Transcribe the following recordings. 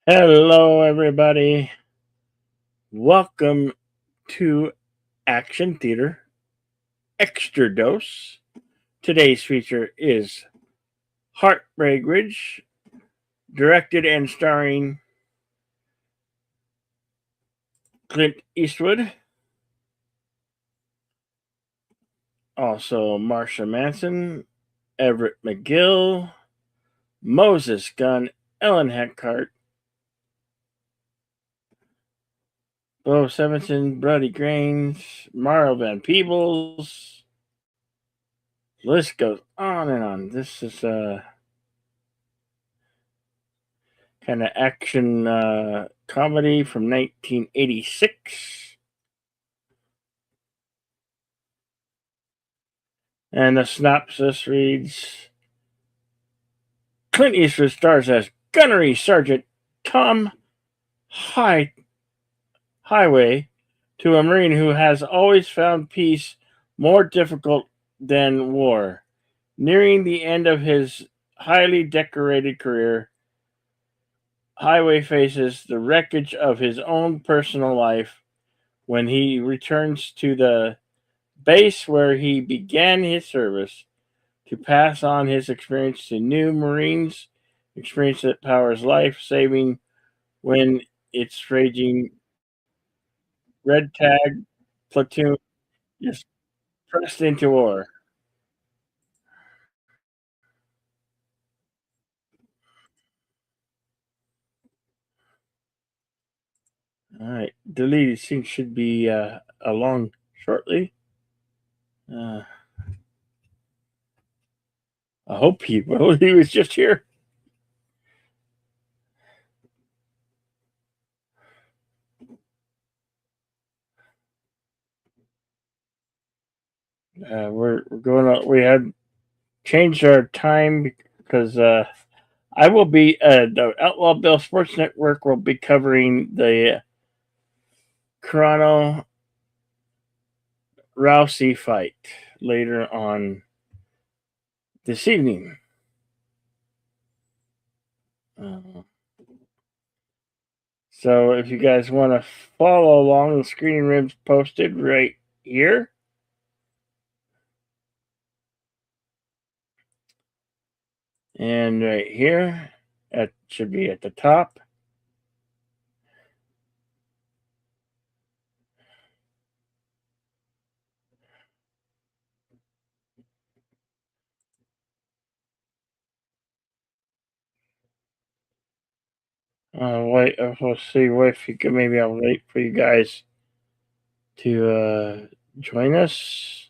Hello, everybody. Welcome to Action Theater Extra Dose. Today's feature is Heartbreak Ridge, directed and starring Clint Eastwood, also Marsha Manson, Everett McGill, Moses Gunn, Ellen Heckhart, Bo Sevenson, Brody Grains, Mario Van Peebles. The list goes on and on. This is kind of action comedy from 1986. And the synopsis reads Clint Eastwood stars as Gunnery Sergeant Tom High- Highway to a Marine who has always found peace more difficult than war. Nearing the end of his highly decorated career, Highway faces the wreckage of his own personal life when he returns to the base where he began his service to pass on his experience to new Marines, experience that powers life saving when its raging red tag platoon is pressed into war. All right, deleted scene should be along shortly. Uh, I hope he will. He was just here. We're going on. We had changed our time because I will be the Outlaw Bill Sports Network will be covering the Chrono Rousey fight later on this evening. Uh, so if you guys want to follow along, the screen rim's posted right here. And right here, that should be at the top. Wait, let's see if you can. Maybe I'll wait for you guys to join us.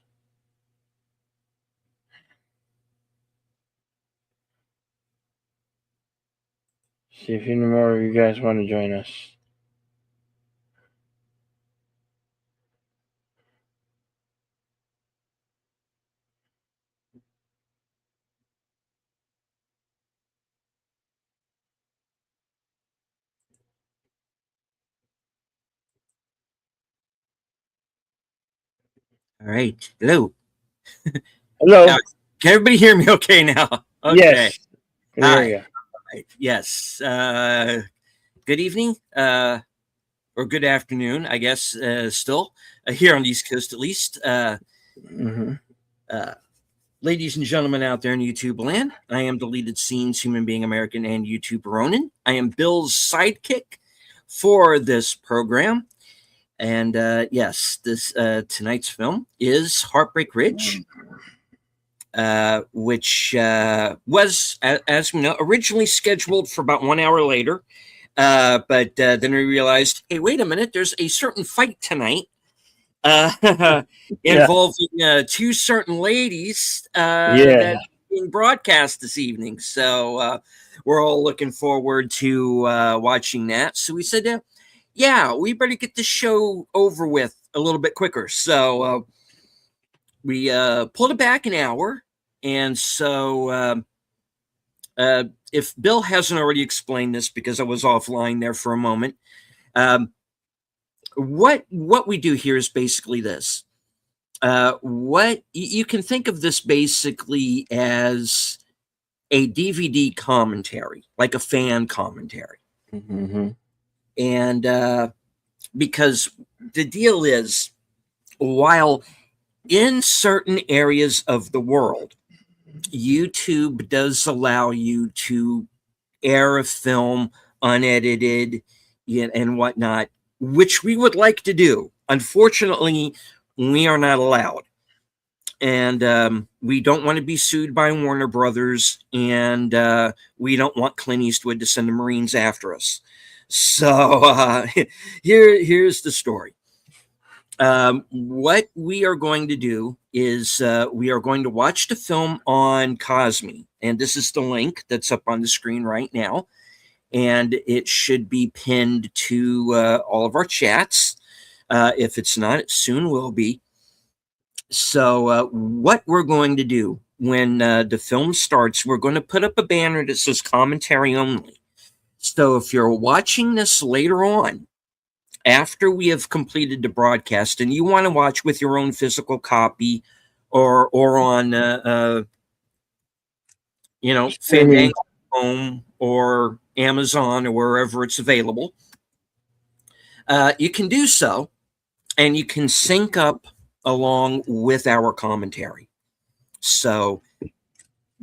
See if any more of you guys want to join us. All right. Hello. Hello. Can everybody hear me okay now? Okay. Yes, can hear Hi. you. All right. Yes. Good evening or good afternoon, I guess, still here on the East Coast at least. Mm-hmm. Uh, Ladies and gentlemen out there in YouTube land, I am Deleted Scenes, Human Being American, and YouTuber Ronan. I am Bill's sidekick for this program. And yes, this tonight's film is Heartbreak Ridge. Which was, as we know, originally scheduled for about 1 hour later. But then we realized, hey, wait a minute, there's a certain fight tonight Yeah. involving two certain ladies Yeah. that are being broadcast this evening. So we're all looking forward to watching that. So we said, yeah, we better get this show over with a little bit quicker. So we pulled it back an hour. And so if Bill hasn't already explained this, because I was offline there for a moment, what we do here is basically this. What you can think of this basically as a DVD commentary, like a fan commentary. Mm-hmm. And because the deal is, while in certain areas of the world, YouTube does allow you to air a film unedited and whatnot, which we would like to do. Unfortunately, we are not allowed. And we don't want to be sued by Warner Brothers, and we don't want Clint Eastwood to send the Marines after us. So here's the story. What we are going to do is we are going to watch the film on Cosme, and this is the link that's up on the screen right now, and it should be pinned to all of our chats. If it's not, it soon will be. So, what we're going to do when the film starts, we're going to put up a banner that says commentary only. So, if you're watching this later on, after we have completed the broadcast, and you want to watch with your own physical copy or on, Streaming. Fandango Home or Amazon or wherever it's available, you can do so, and you can sync up along with our commentary. So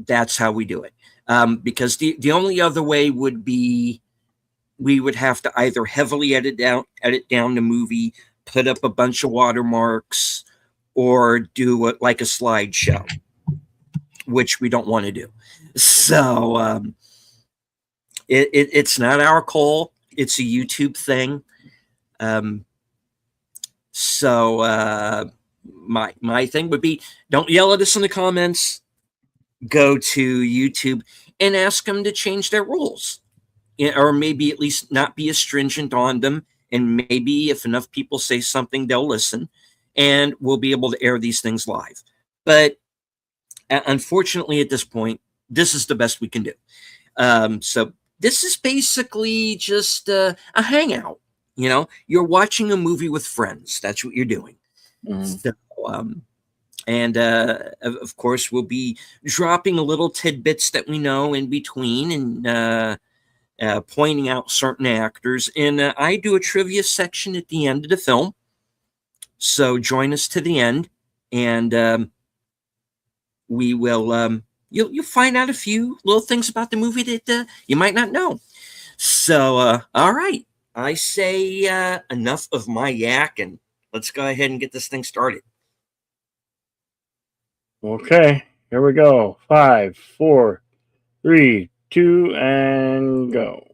that's how we do it. Because the only other way would be we would have to either heavily edit down the movie, put up a bunch of watermarks, or do it like a slideshow, which we don't want to do. So it's not our call. It's a YouTube thing. So my thing would be, don't yell at us in the comments. Go to YouTube and ask them to change their rules, or maybe at least not be as stringent on them. And maybe if enough people say something, they'll listen, and we'll be able to air these things live. But unfortunately, at this point, this is the best we can do. So this is basically just a hangout. You're watching a movie with friends. That's what you're doing. Mm-hmm. So, and of course, we'll be dropping a little tidbits that we know in between, and pointing out certain actors. And I do a trivia section at the end of the film. So join us to the end, and we will. You'll find out a few little things about the movie that you might not know. So, all right. I say enough of my yak, and let's go ahead and get this thing started. Okay, here we go. 5, 4, 3, 2, and go.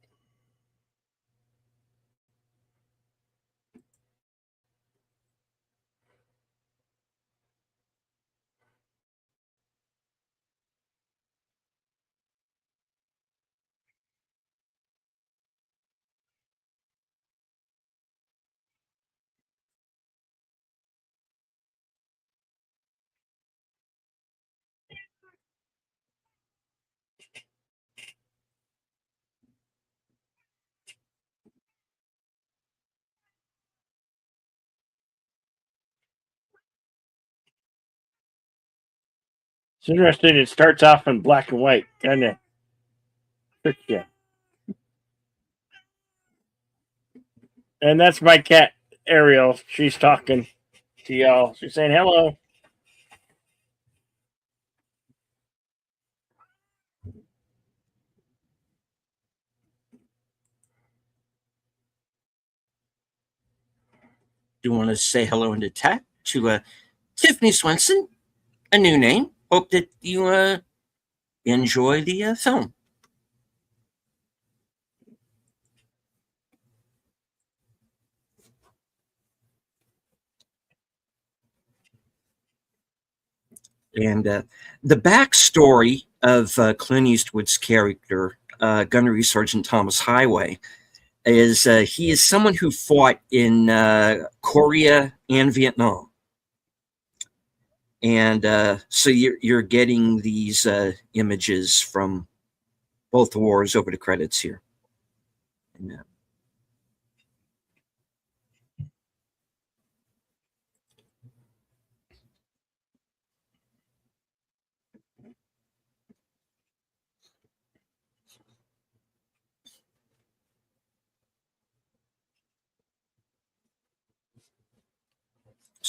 It's interesting. It starts off in black and white, kind of tricks you. And that's my cat, Ariel. She's talking to y'all. She's saying hello. Do you want to say hello in the chat to Tiffany Swenson, a new name? Hope that you enjoy the film. And the backstory of Clint Eastwood's character, Gunnery Sergeant Thomas Highway, is he is someone who fought in Korea and Vietnam. And so you're getting these images from both wars over the credits here. And,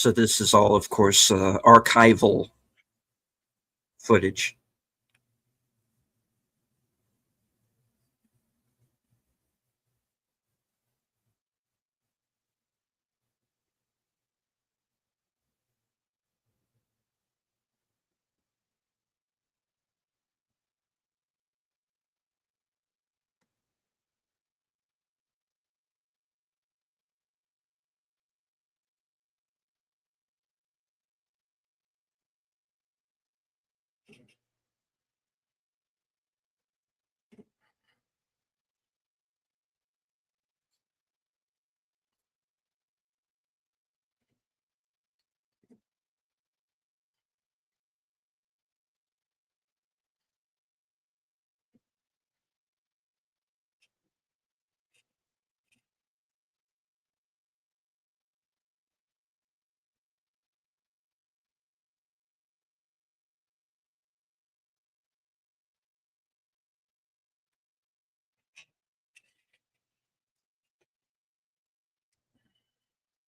So this is all, of course, archival footage.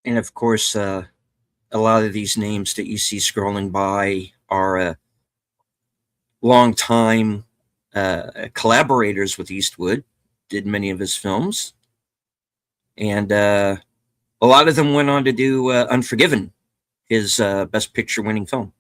And of course, a lot of these names that you see scrolling by are longtime collaborators with Eastwood, did many of his films. And a lot of them went on to do Unforgiven, his Best Picture winning film.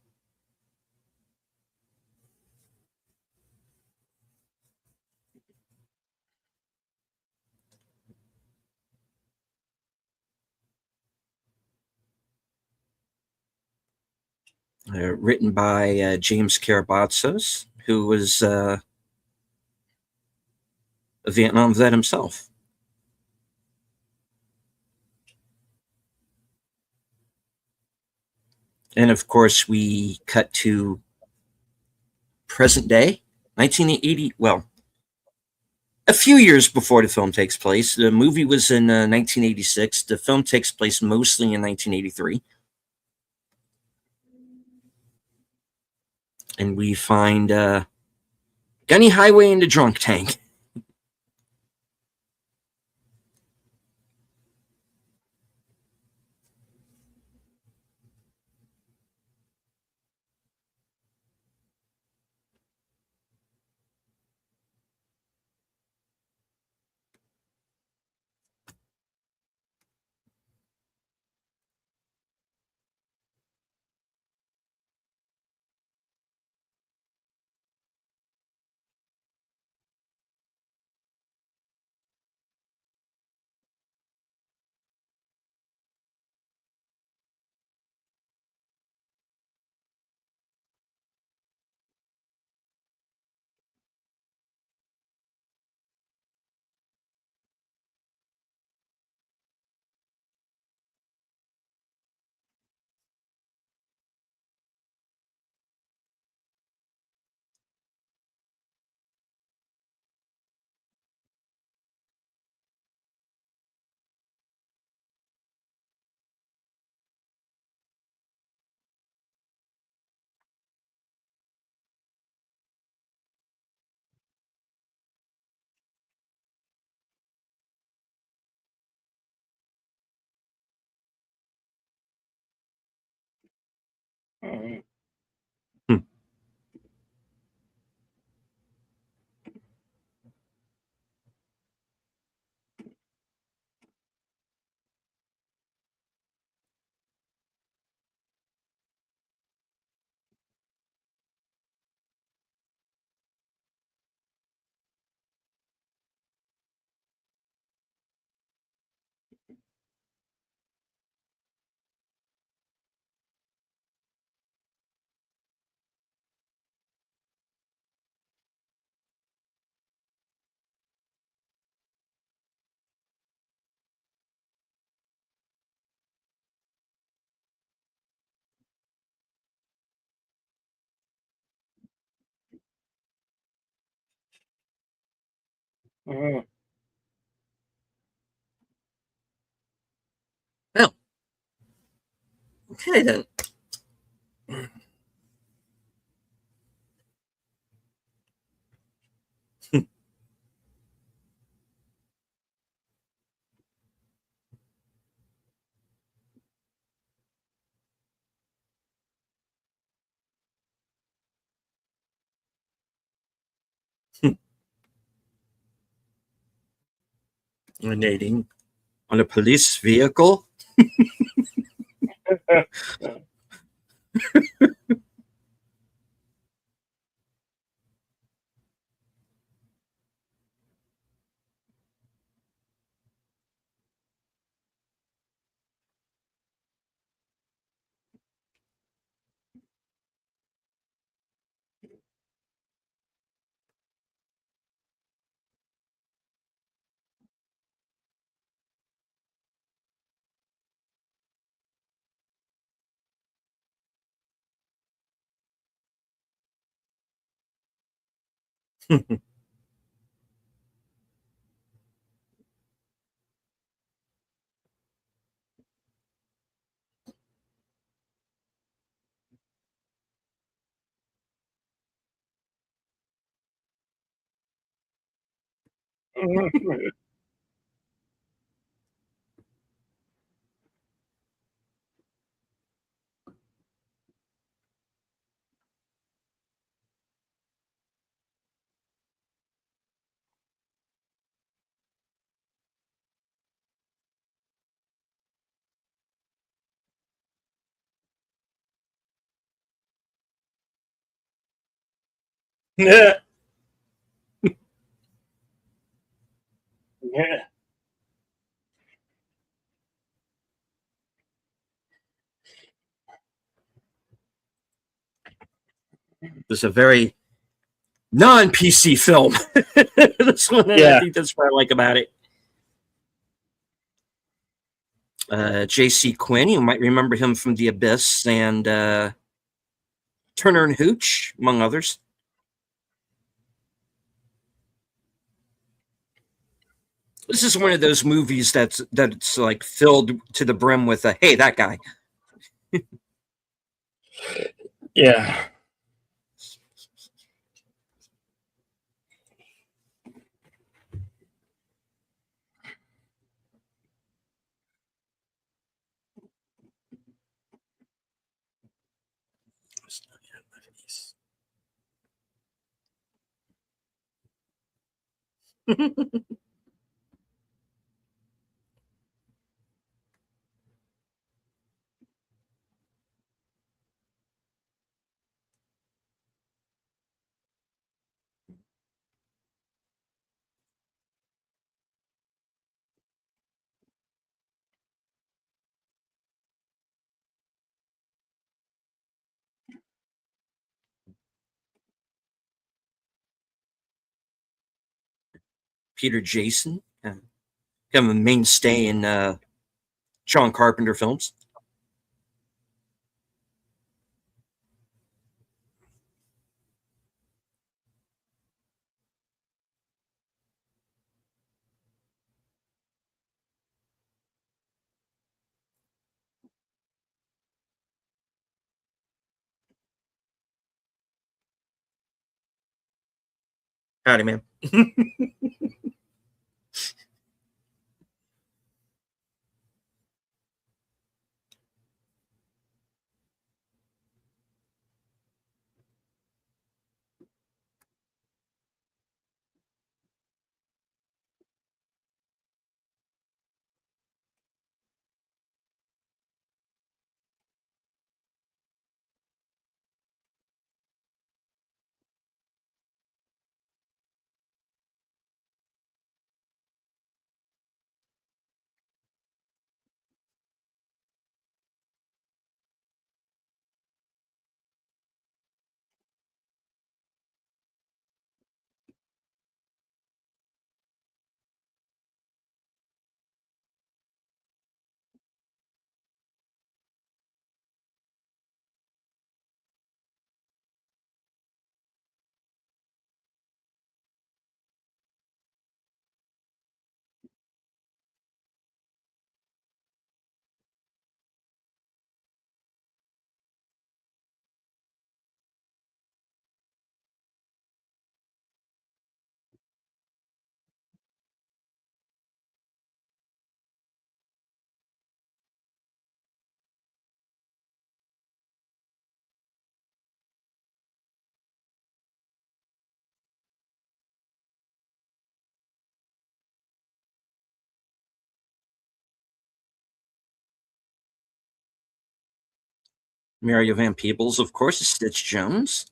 Written by James Karabatsos, who was a Vietnam vet himself. And of course, we cut to present day, 1980. Well, a few years before the film takes place. The movie was in 1986. The film takes place mostly in 1983. And we find Gunny Highway in the drunk tank. Mhm. Hmm. Mhm. Well, okay then. Urinating on a police vehicle. Yeah. Yeah. It's a very non-PC film. This one, and I Yeah. think that's what I like about it. J.C. Quinn, you might remember him from The Abyss and Turner and Hooch, among others. This is one of those movies that's like filled to the brim with a hey, that guy. Yeah. Peter Jason, kind of a mainstay in John Carpenter films. Howdy, man. Mario Van Peebles, of course, is Stitch Jones.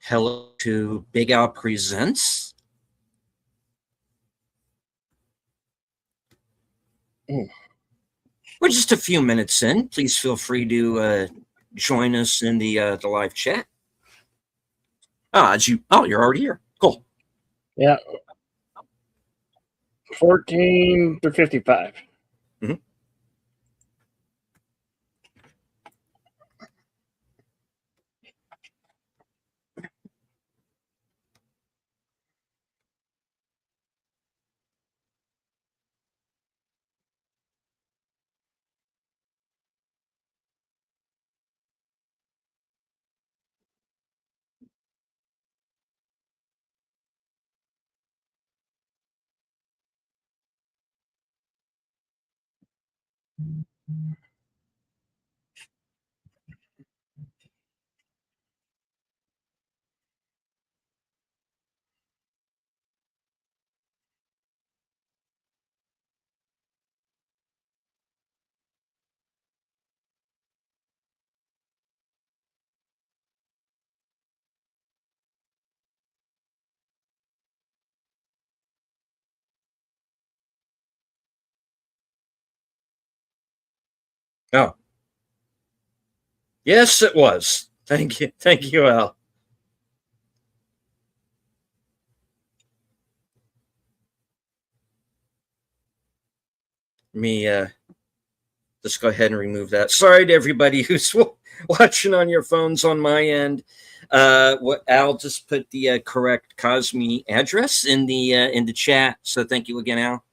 Hello to Big Al Presents. We're just a few minutes in. Please feel free to join us in the live chat. You're already here. Cool. Yeah. 14 through 55. Mhm. Oh, yes, it was. Thank you. Thank you, Al. Me just go ahead and remove that. Sorry to everybody who's watching on your phones on my end. What Al just put the correct Cosme address in the chat. So thank you again, Al.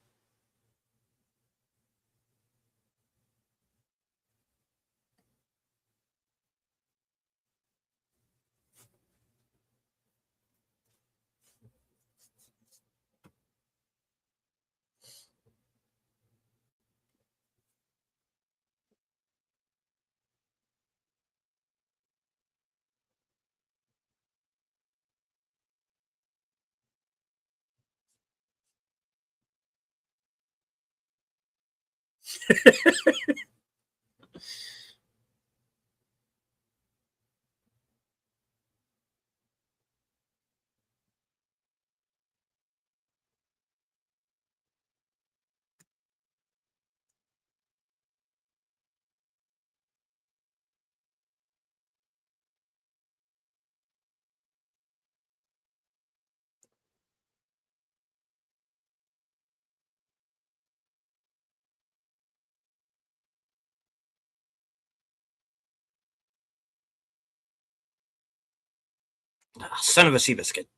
Son of a sea biscuit.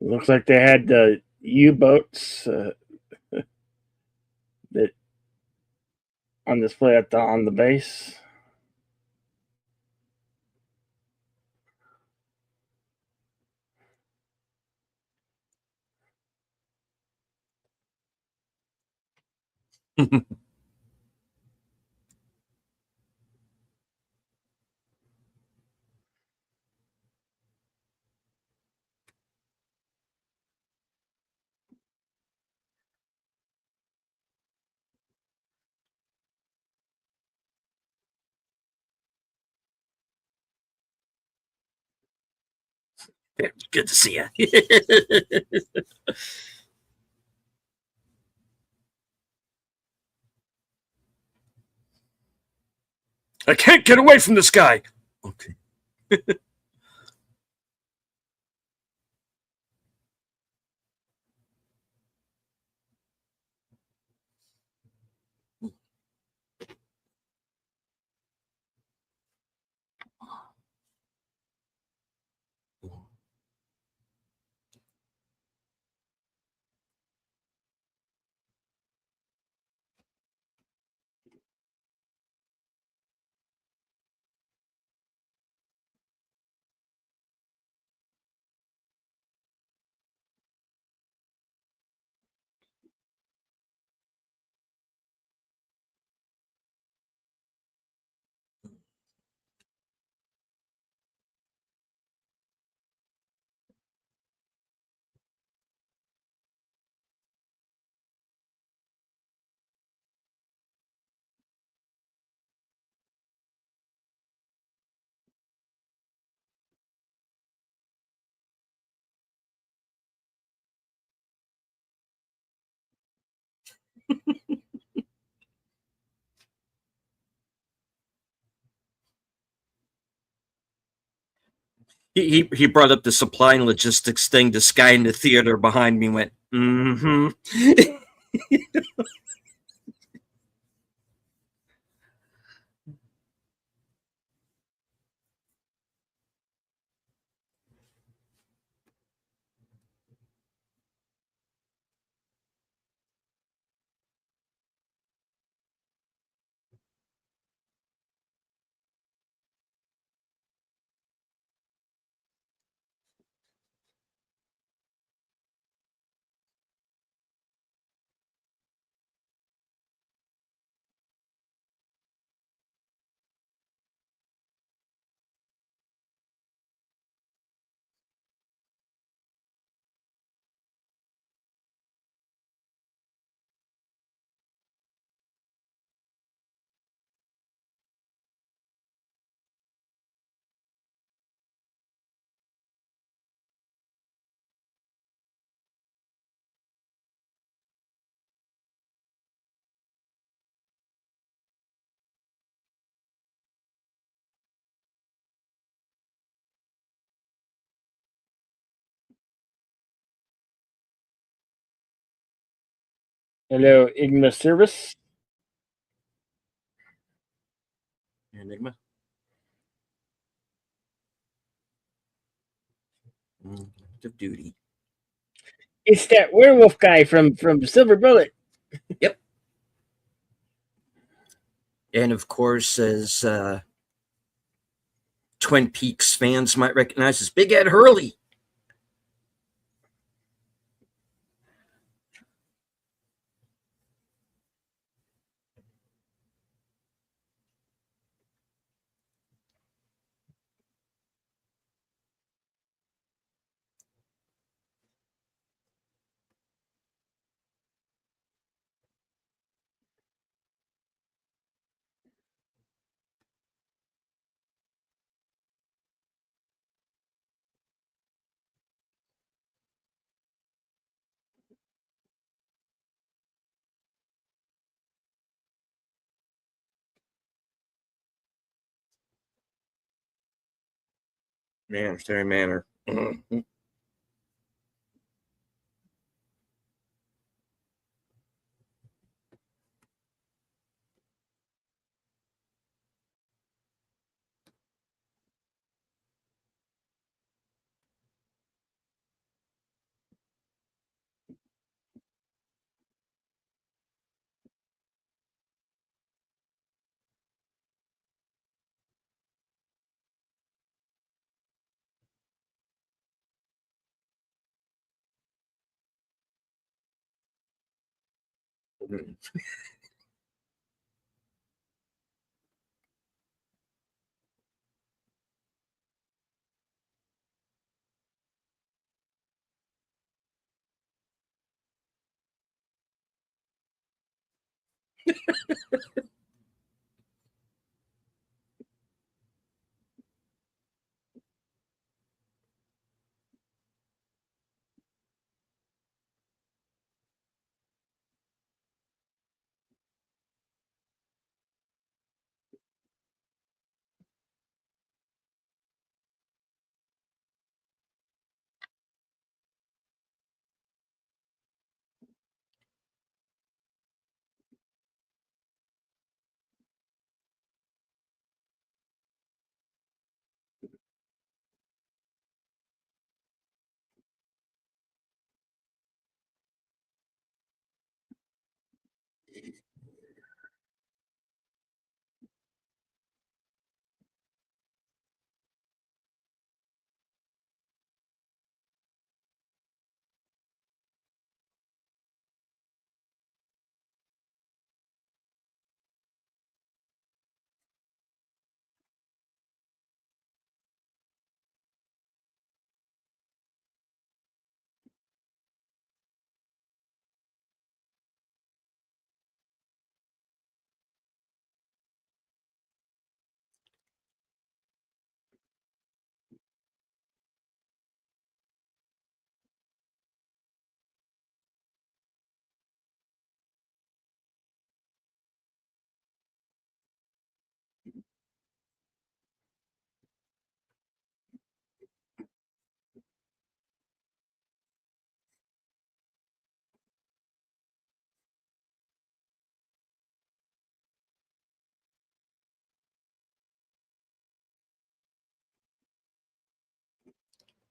Looks like they had the U-boats that on display on the base. Good to see you. I can't get away from this guy. Okay. He brought up the supply and logistics thing. This guy in the theater behind me went, mm-hmm. Hello, Enigma service. Enigma. Active duty. It's that werewolf guy from Silver Bullet. Yep. And of course, as Twin Peaks fans might recognize, is Big Ed Hurley. Manner, manner. Mhm.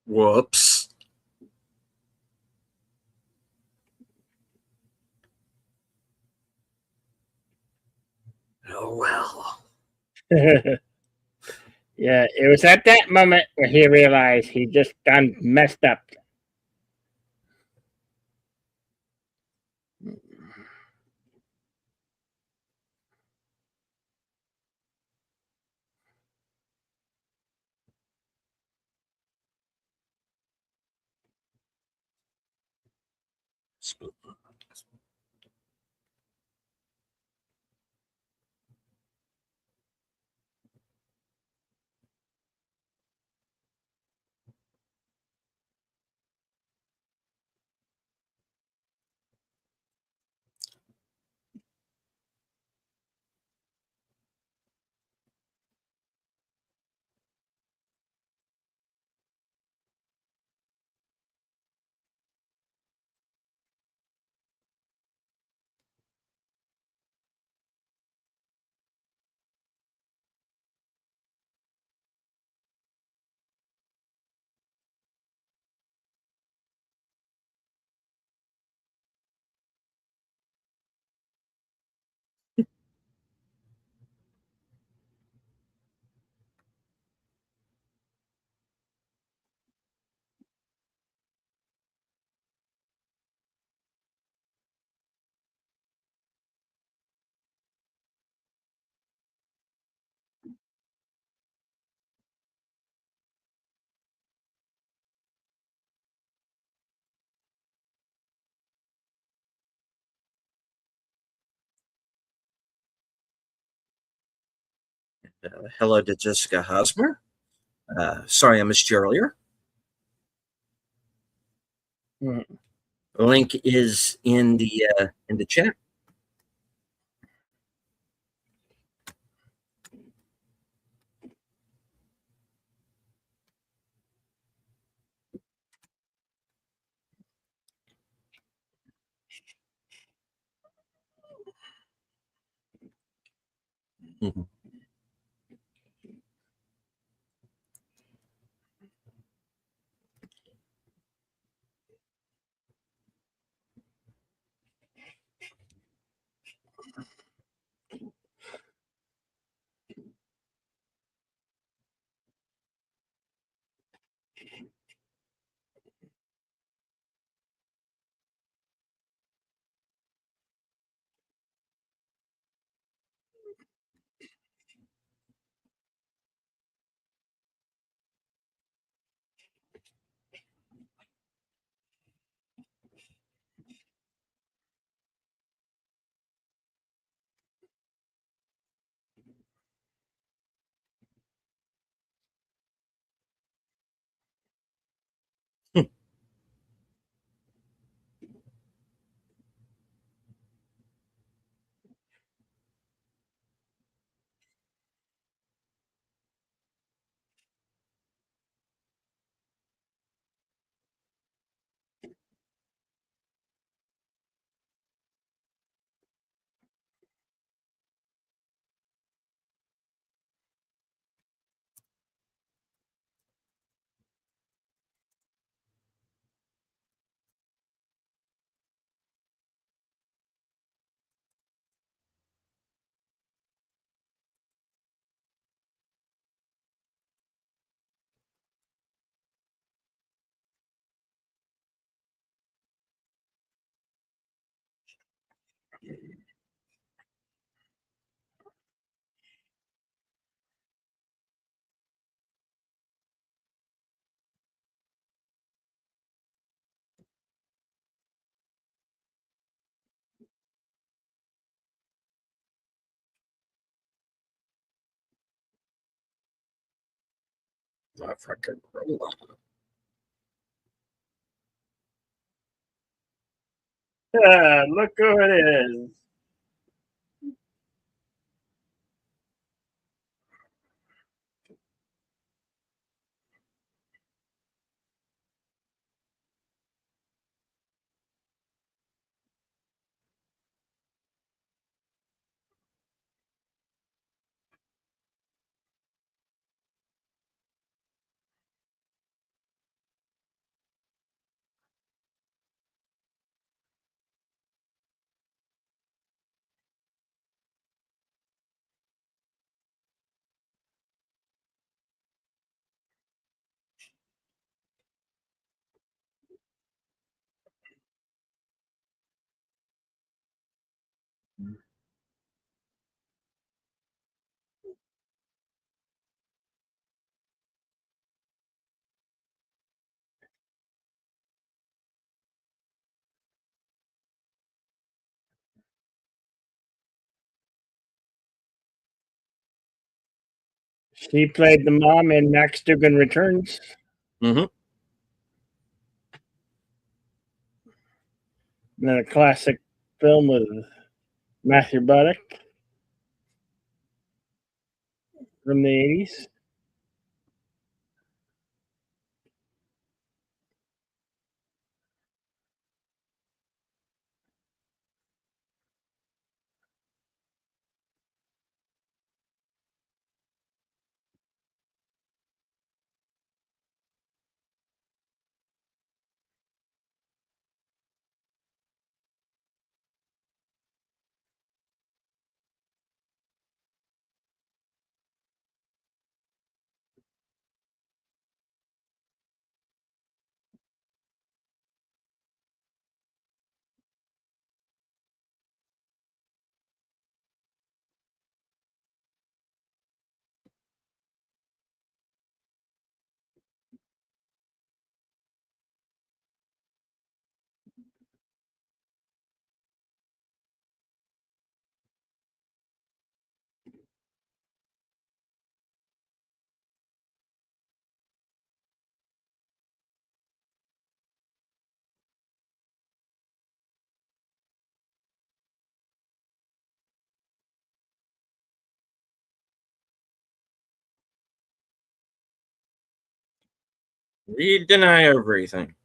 Whoops. Oh well. Yeah, it was at that moment where he realized he just done messed up. Hello to Jessica Hosmer. Sorry I missed you earlier. Mm. The link is in the chat. Mhm. I freaking roll. Yeah, look who it is. She played the mom in Max Dugan Returns. Mm-hmm. And then a classic film with Matthew Broderick from the 80s. You deny everything.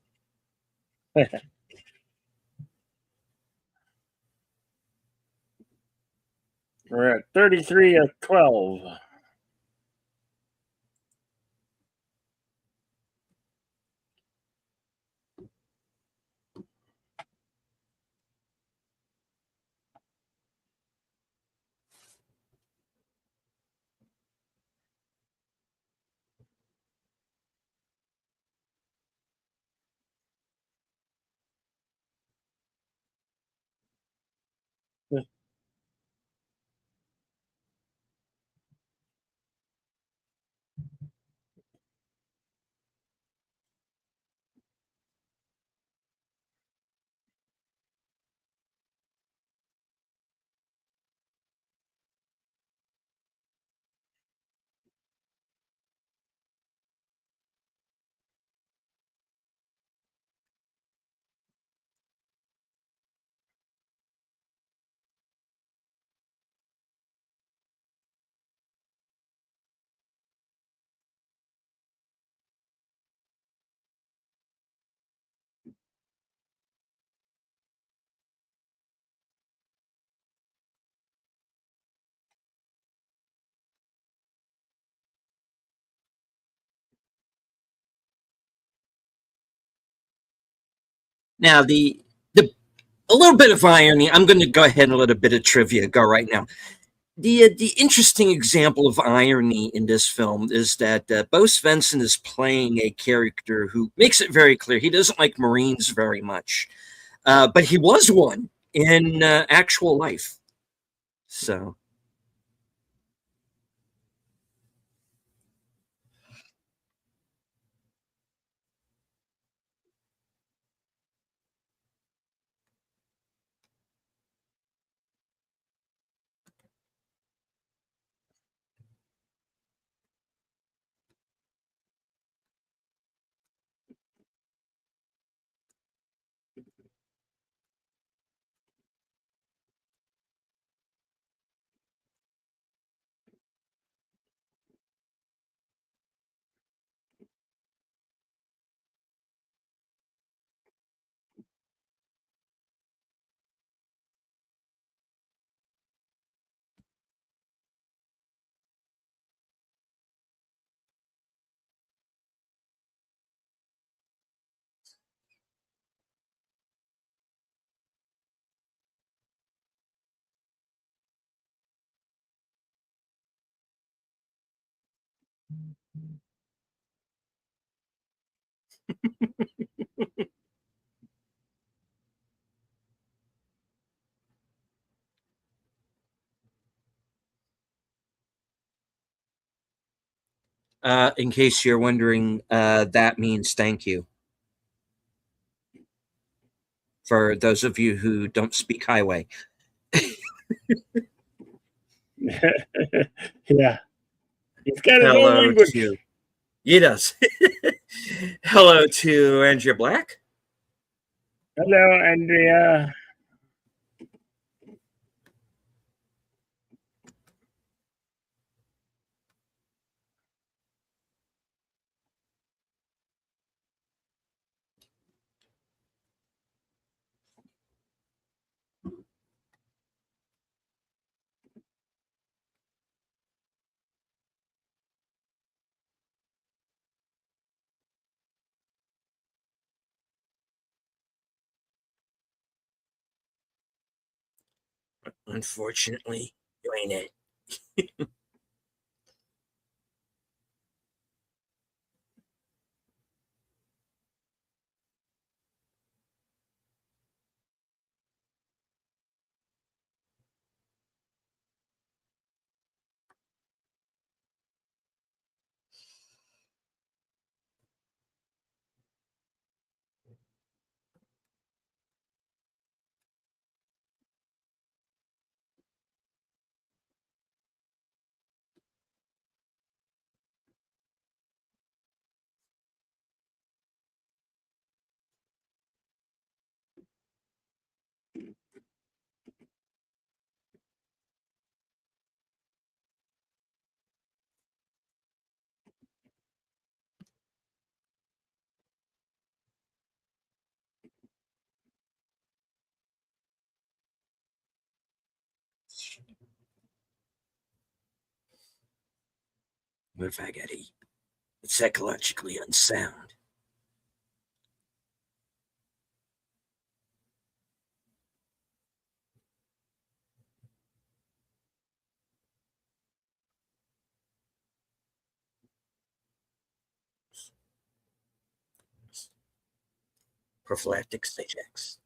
We're at 33 of 12. Now, the a little bit of irony. I'm going to go ahead and let a bit of trivia go right now. The interesting example of irony in this film is that Bo Svensson is playing a character who makes it very clear he doesn't like Marines very much, but he was one in actual life. So, in case you're wondering, that means thank you for those of you who don't speak highway. Yeah, he's got his own Hello language. to he does. Hello to Andrea Black. Hello, Andrea. Unfortunately, you ain't it. What if I got eight? It's psychologically unsound. Prophylactic Ajax.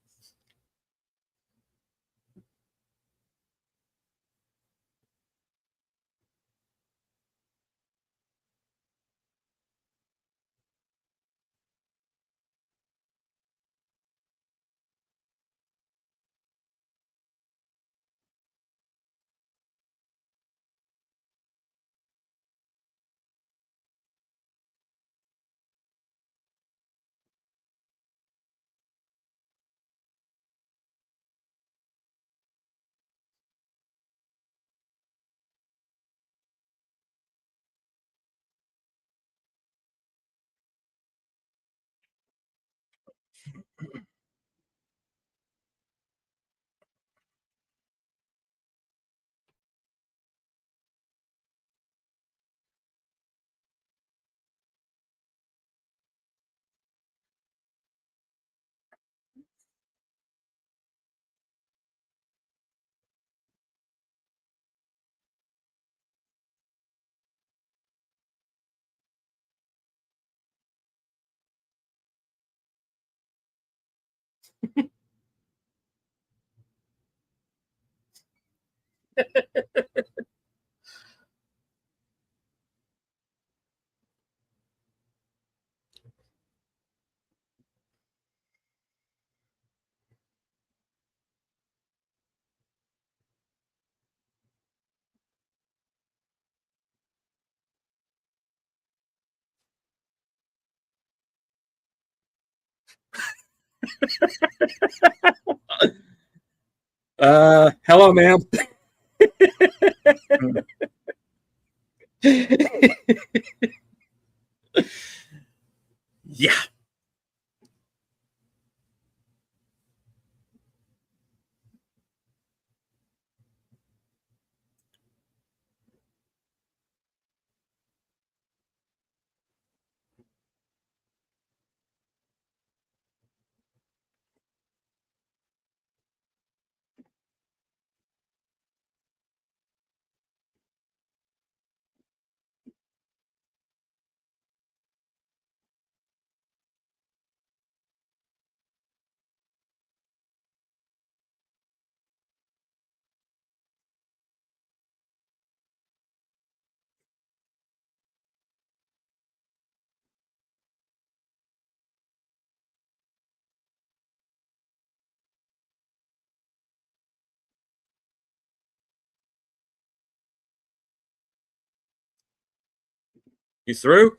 Hello, ma'am. Yeah. You through?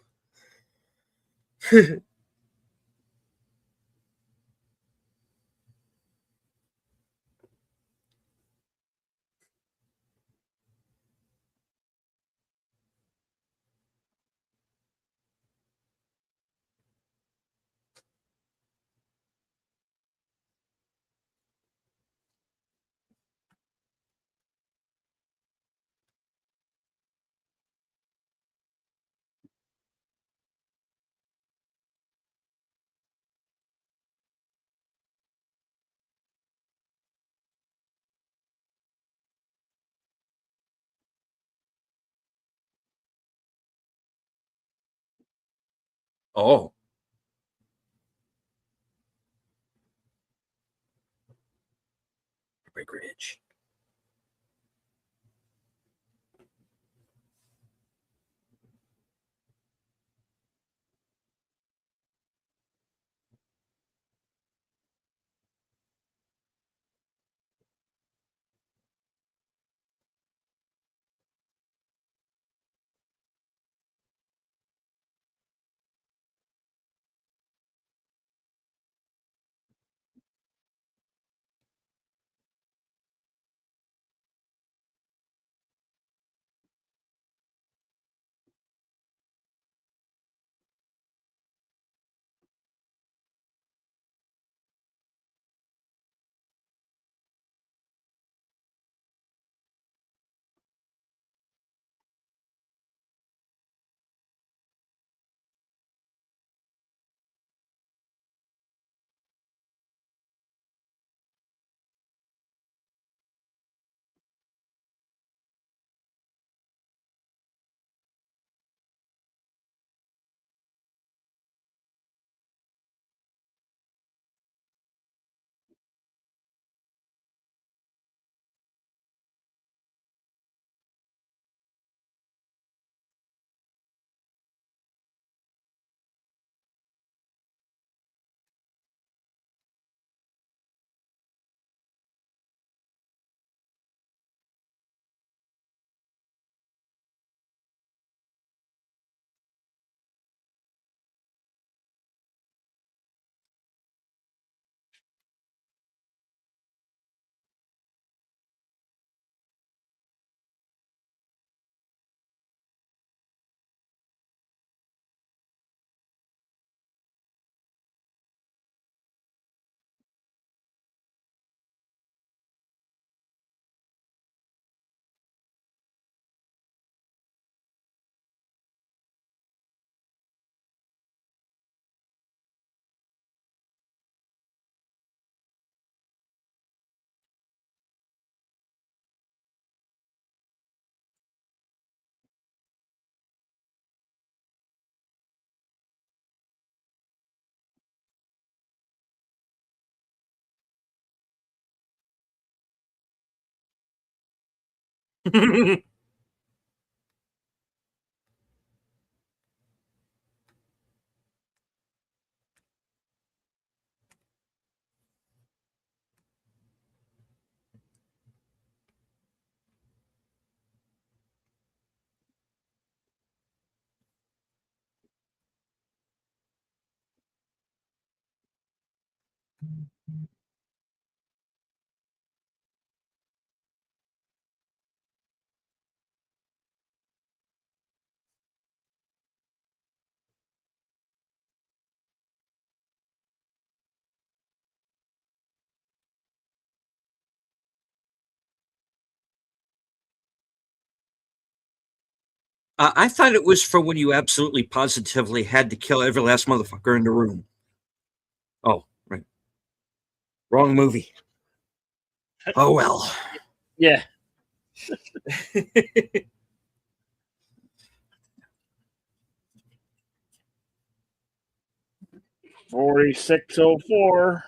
Oh, Heartbreak Ridge. I thought it was for when you absolutely positively had to kill every last motherfucker in the room. Oh, right. Wrong movie. Oh well. Yeah. 4604.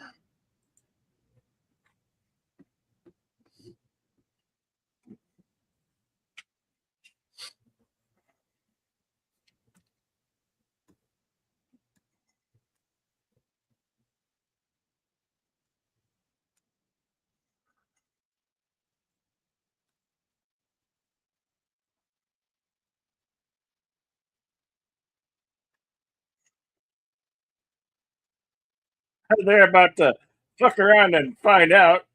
They're about to fuck around and find out.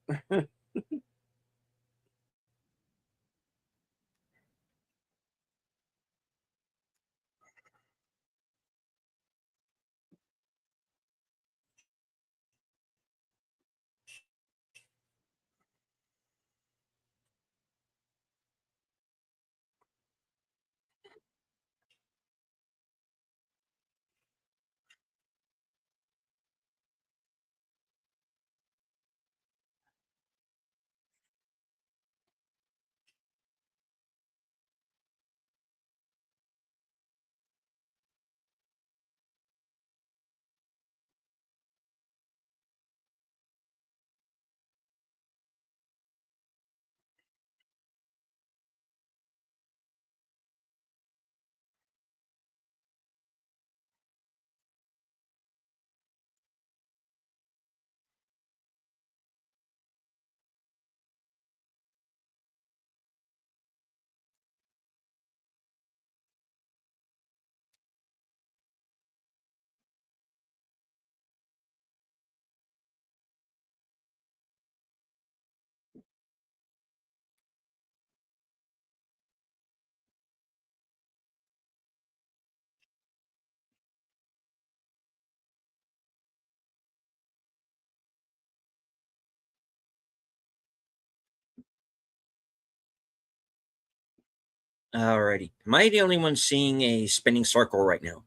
Alrighty. Am I the only one seeing a spinning circle right now?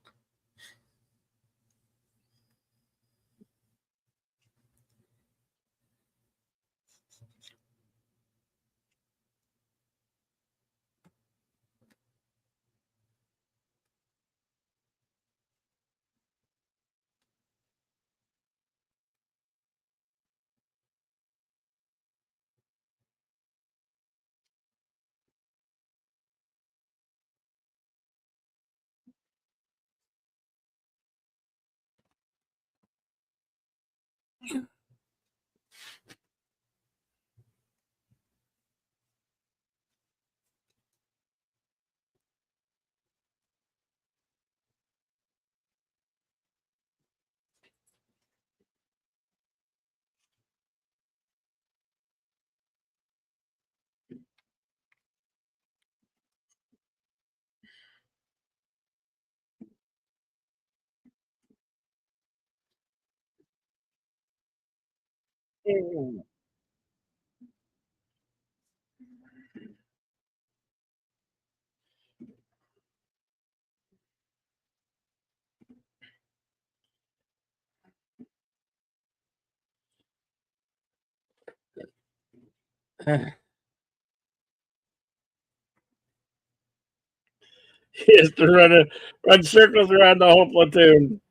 He has to run circles around the whole platoon.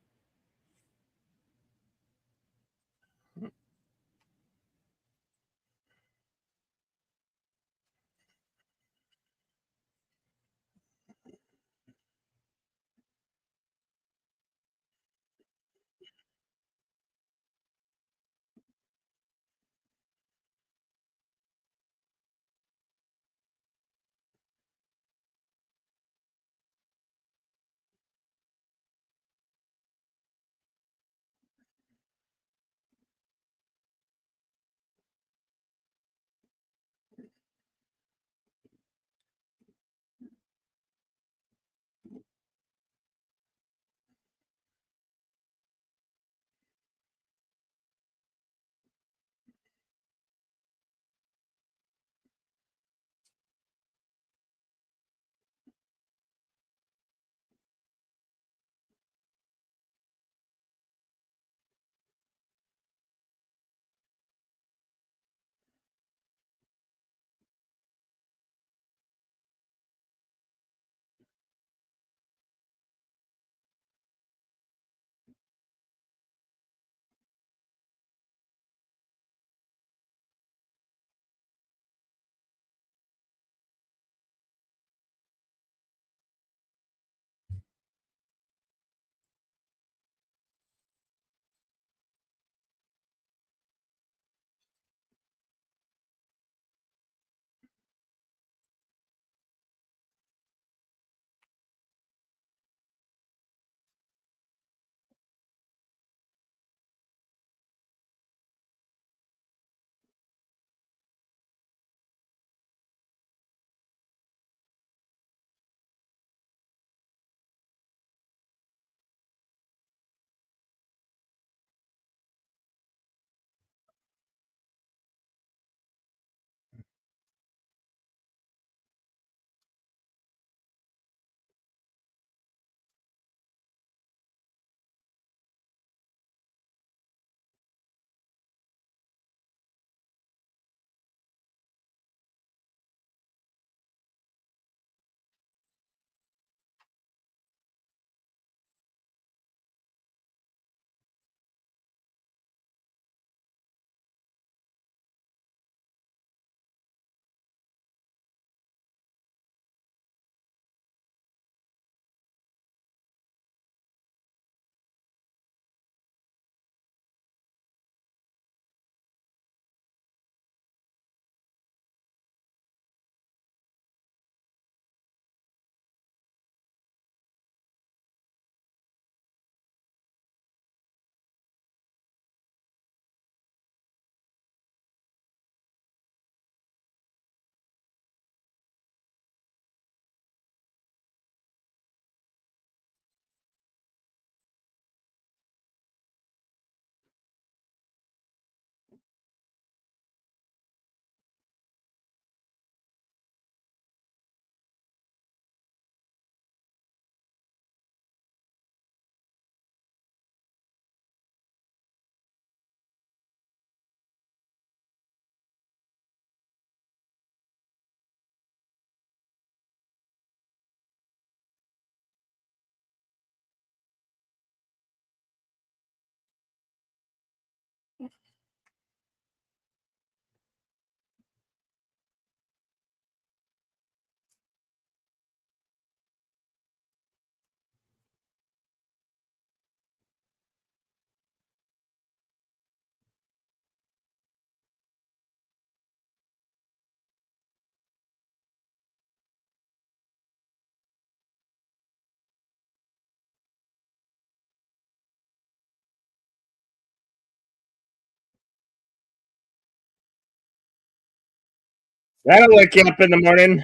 That'll wake you up in the morning.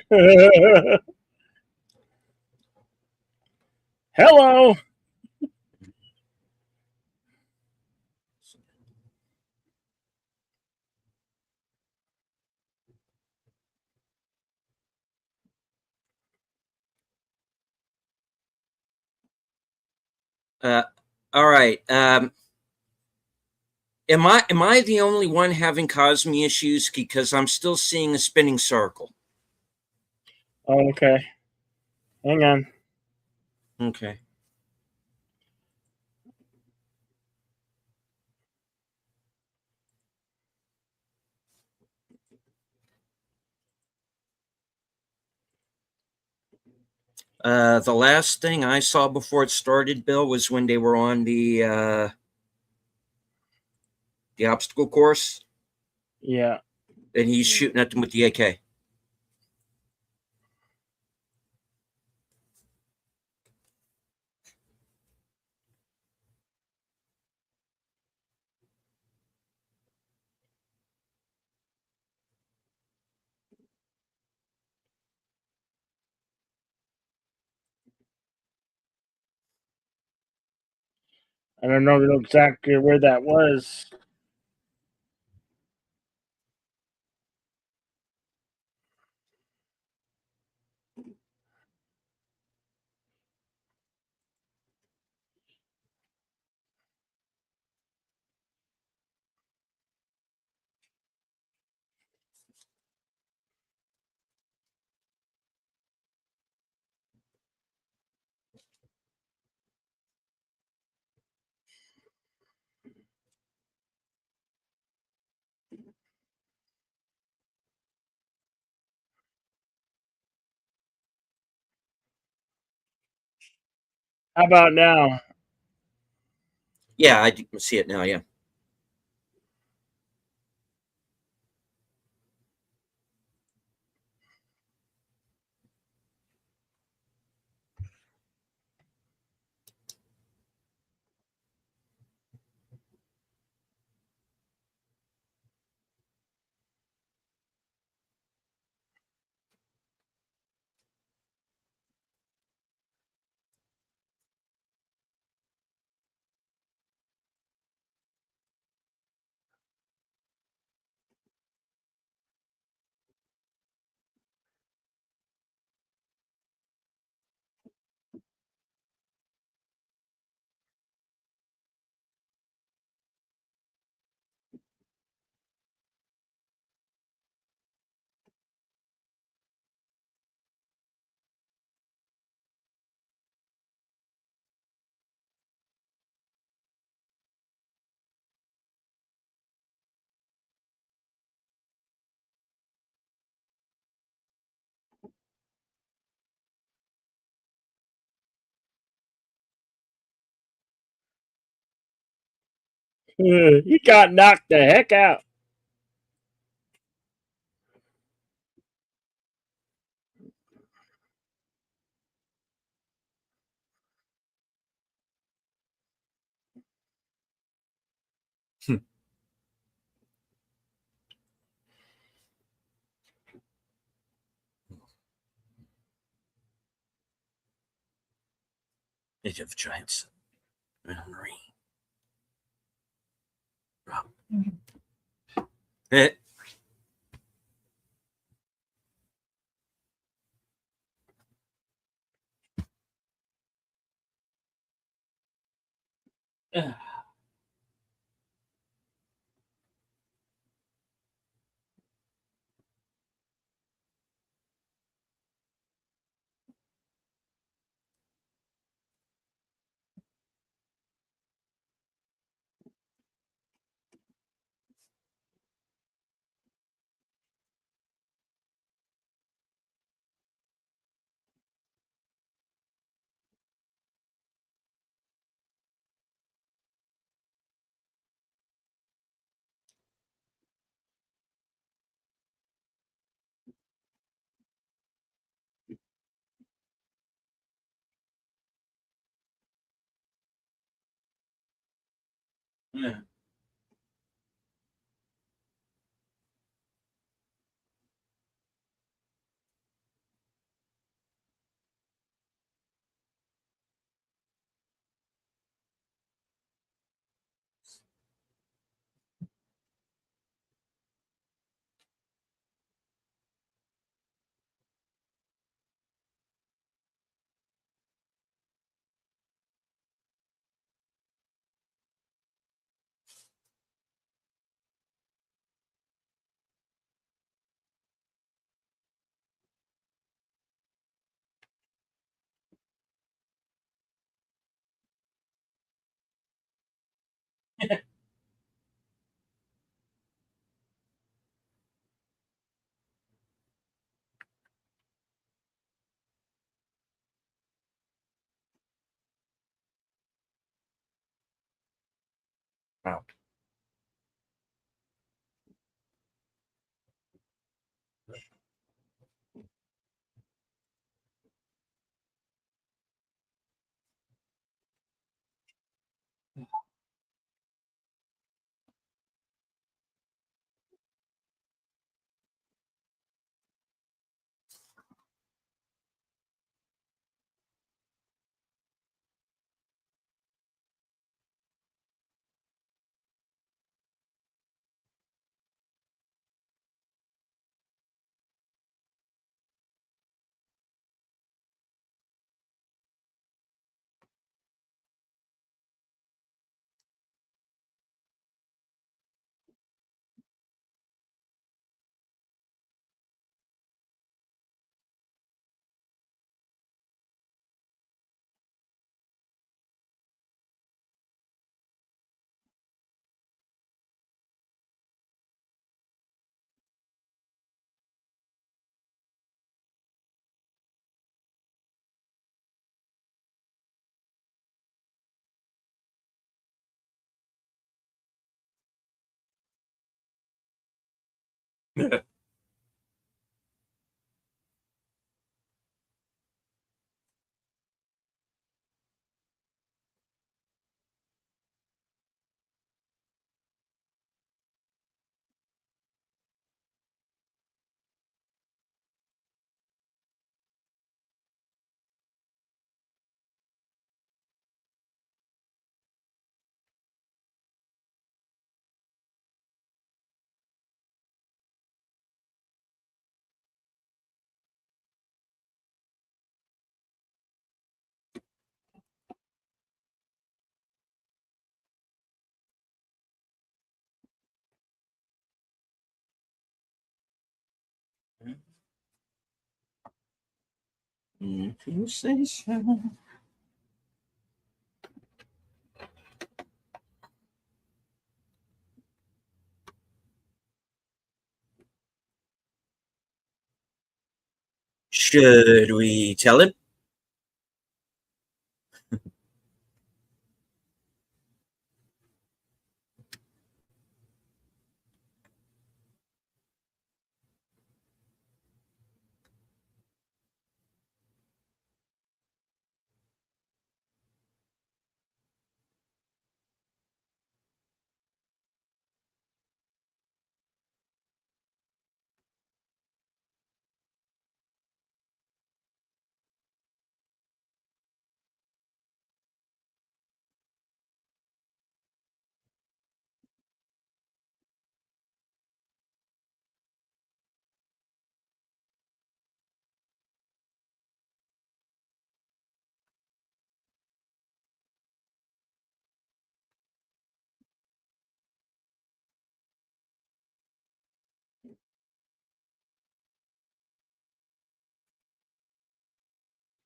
Hello. Uh, all right. Am I the only one having Cosme issues? Because I'm still seeing a spinning circle. Oh, okay. Hang on. Okay. The last thing I saw before it started, Bill, was when they were on the obstacle course, Yeah. and he's shooting at them with the AK. I don't know exactly where that was. How about now? Yeah, I see it now. Yeah. He got knocked the heck out. Age of Giants. Memory. Eh, yeah. Wow. If you say so. Should we tell him?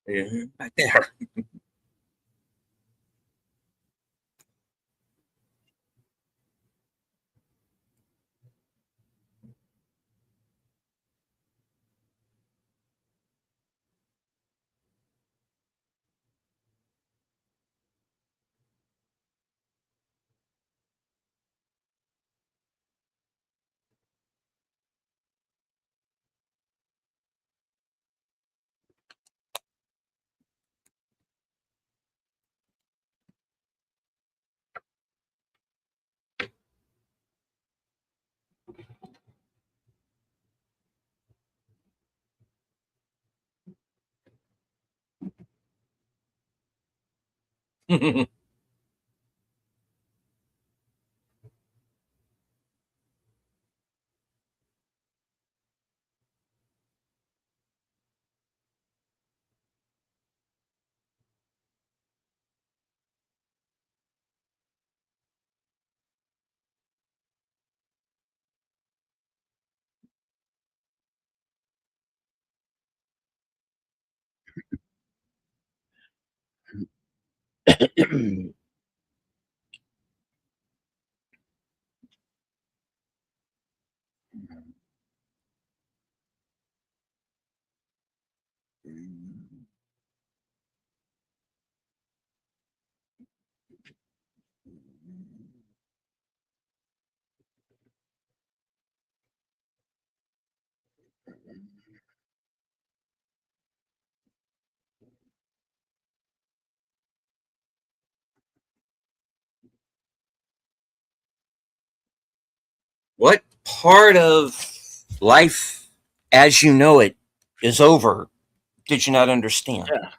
Yeah, back there. What part of life as you know it is over did you not understand? Yeah.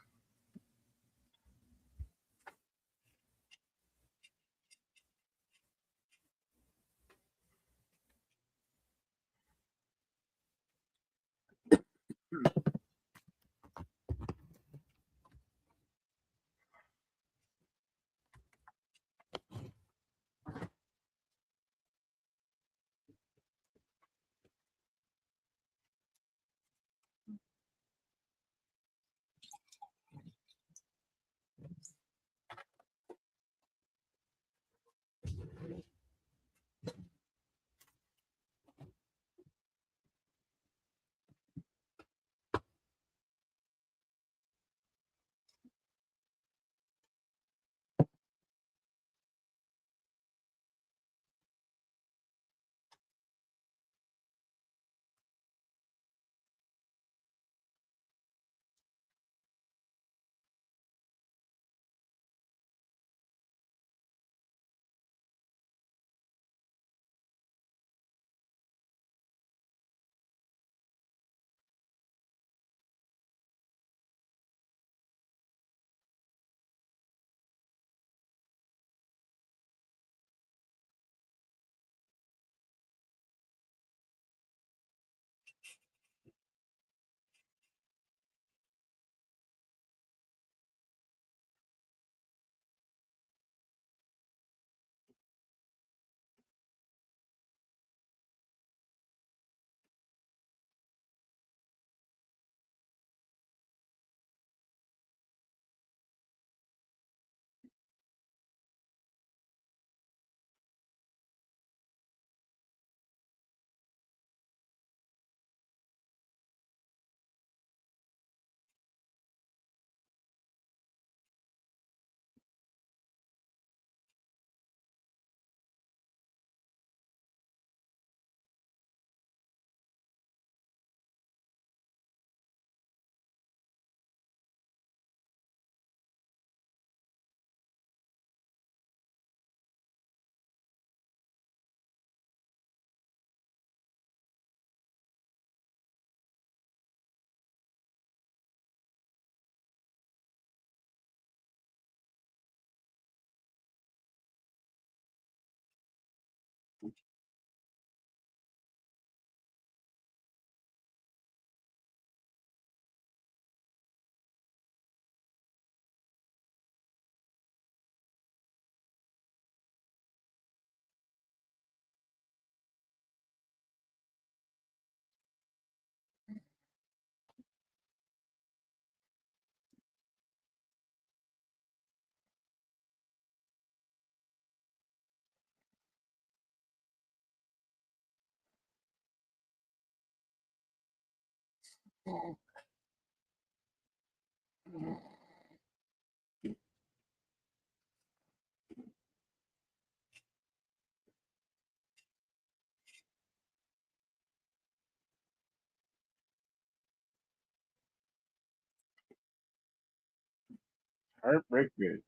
Heartbreak Ridge.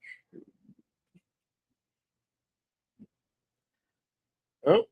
Oh,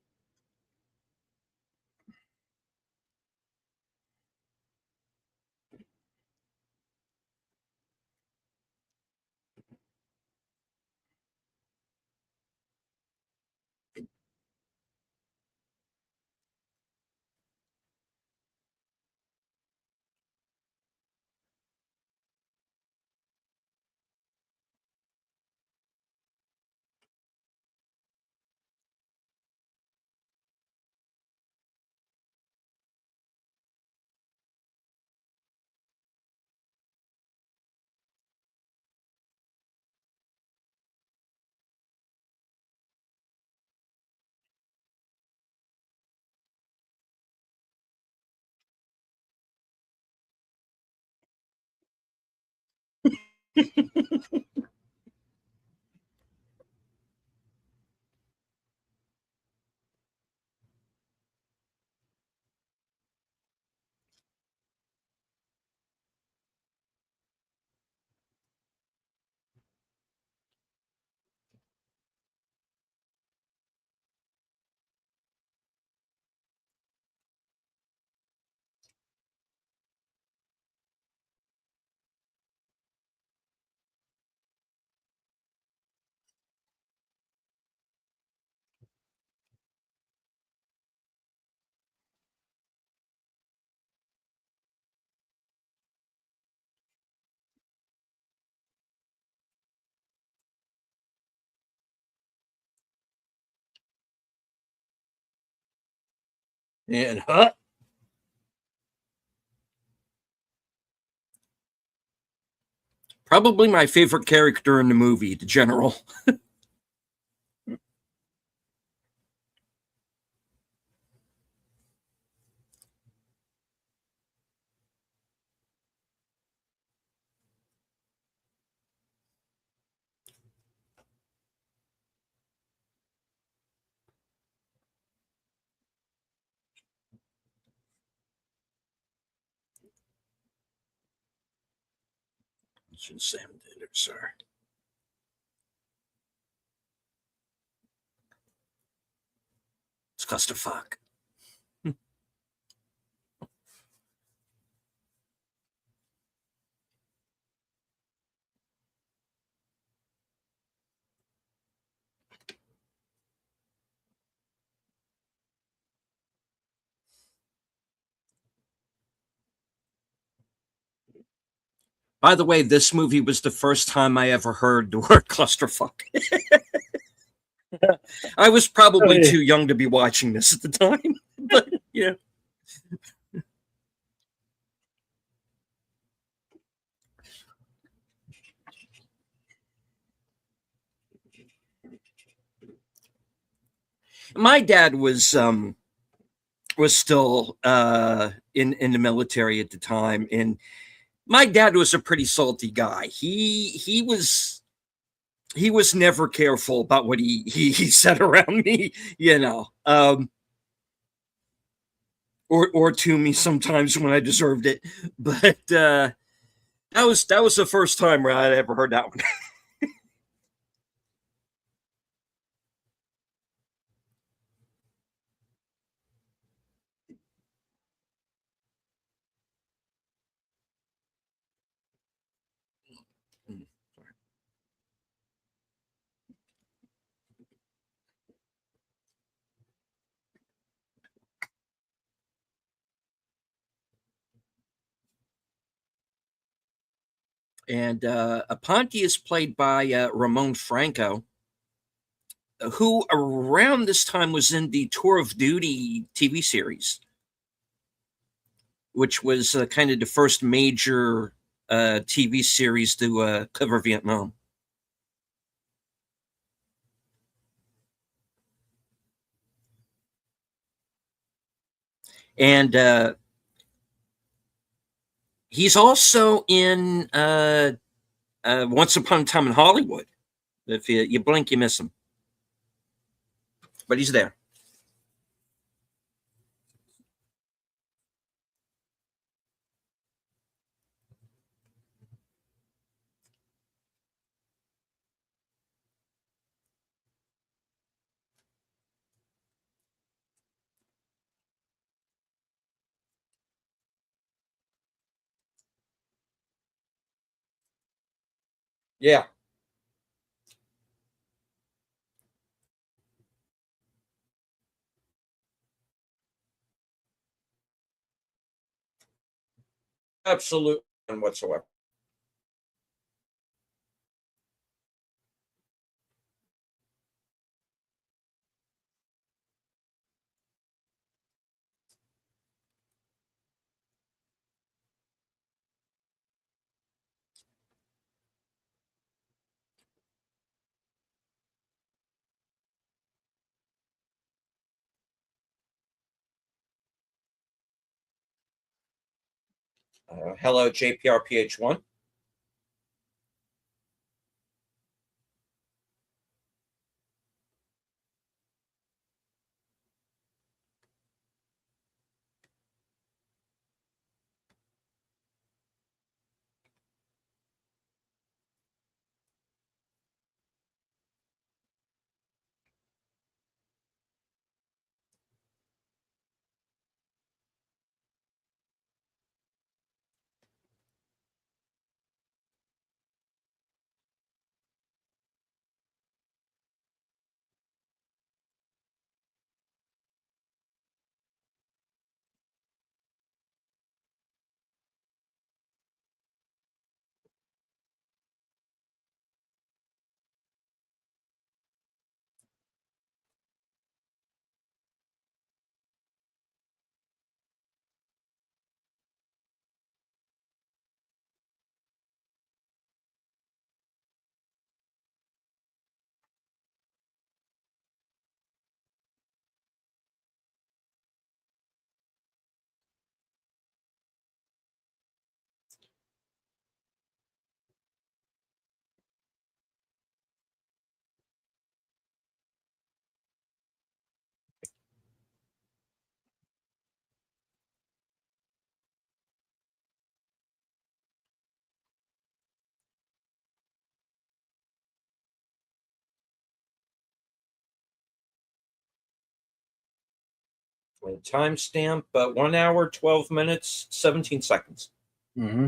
And probably my favorite character in the movie, the general. Sam did it, sir. It's clusterfuck. By the way, this movie was the first time I ever heard the word clusterfuck. I was probably Really? too young to be watching this at the time, but yeah. My dad was still in the military at the time, and my dad was a pretty salty guy. He was never careful about what he said around me, you know. Or to me sometimes when I deserved it. But that was the first time where I'd ever heard that one. And Aponte is played by Ramon Franco, who around this time was in the Tour of Duty TV series, which was kind of the first major TV series to cover Vietnam. And he's also in Once Upon a Time in Hollywood. If you blink, you miss him. But he's there. Yeah, absolutely, none whatsoever. Hello, JPRPH1. Timestamp, 1 hour, 12 minutes, 17 seconds. Mm-hmm.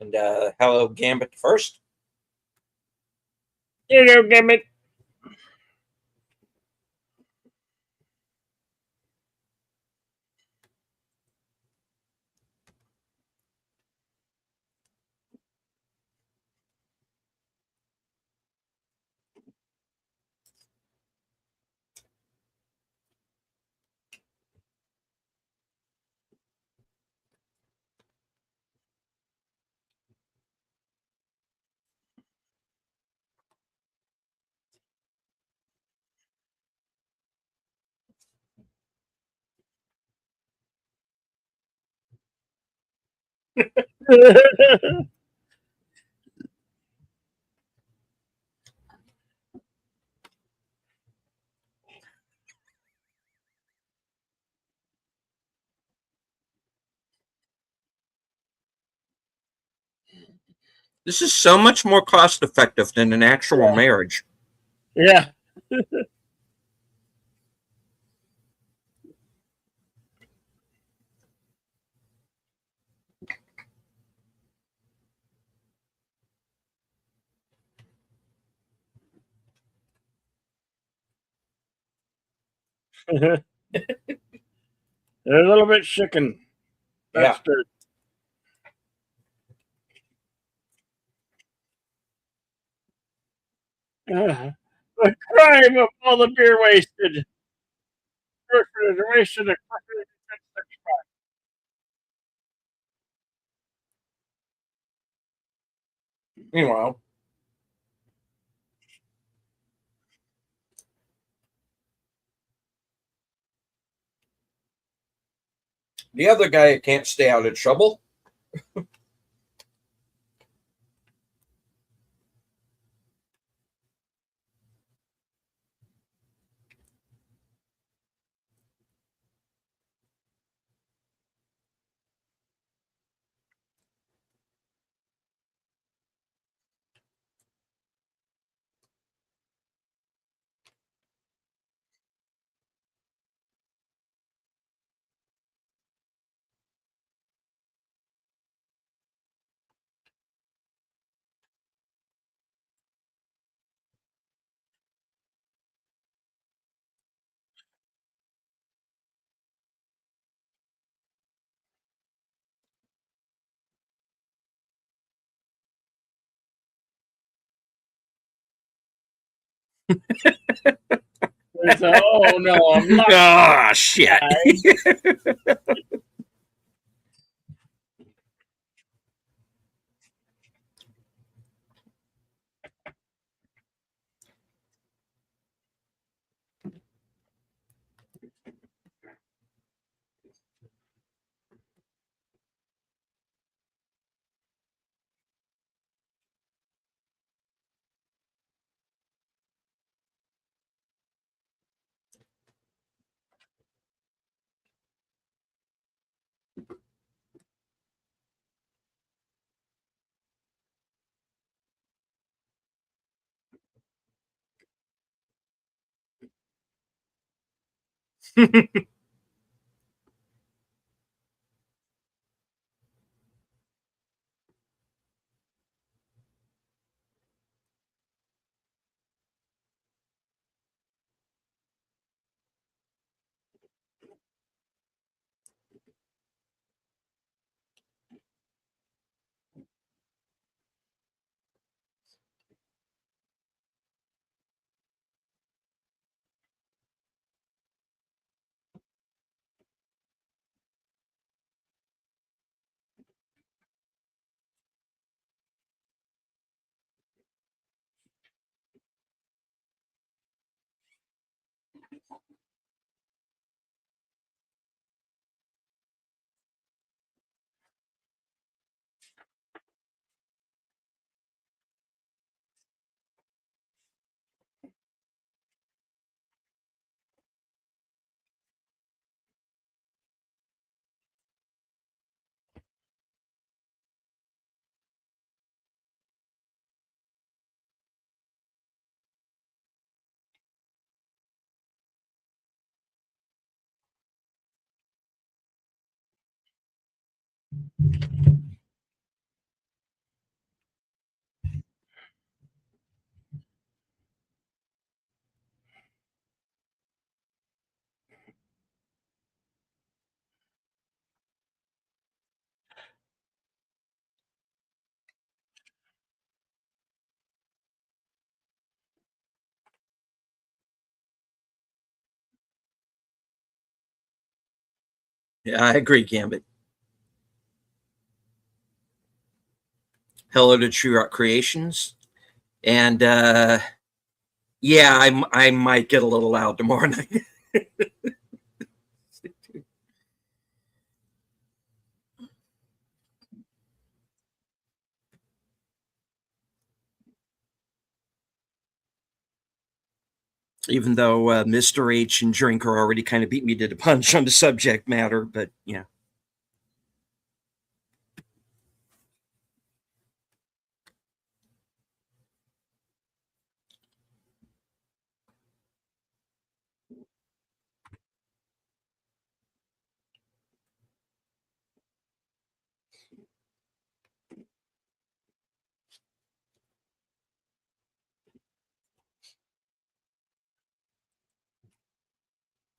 And hello, Gambit first. You go, Gambit. This is so much more cost effective than an actual marriage. Yeah. They're a little bit chicken. Yeah. Bastard. The crime of all the beer wasted. Wasted a Meanwhile, the other guy can't stay out of trouble. Oh no, I'm not. Ah, shit. Yeah, I agree, Gambit. Hello to True Rock Creations. And yeah, I might get a little loud tomorrow night. Even though Mr. H and Drinker already kind of beat me to the punch on the subject matter, but yeah.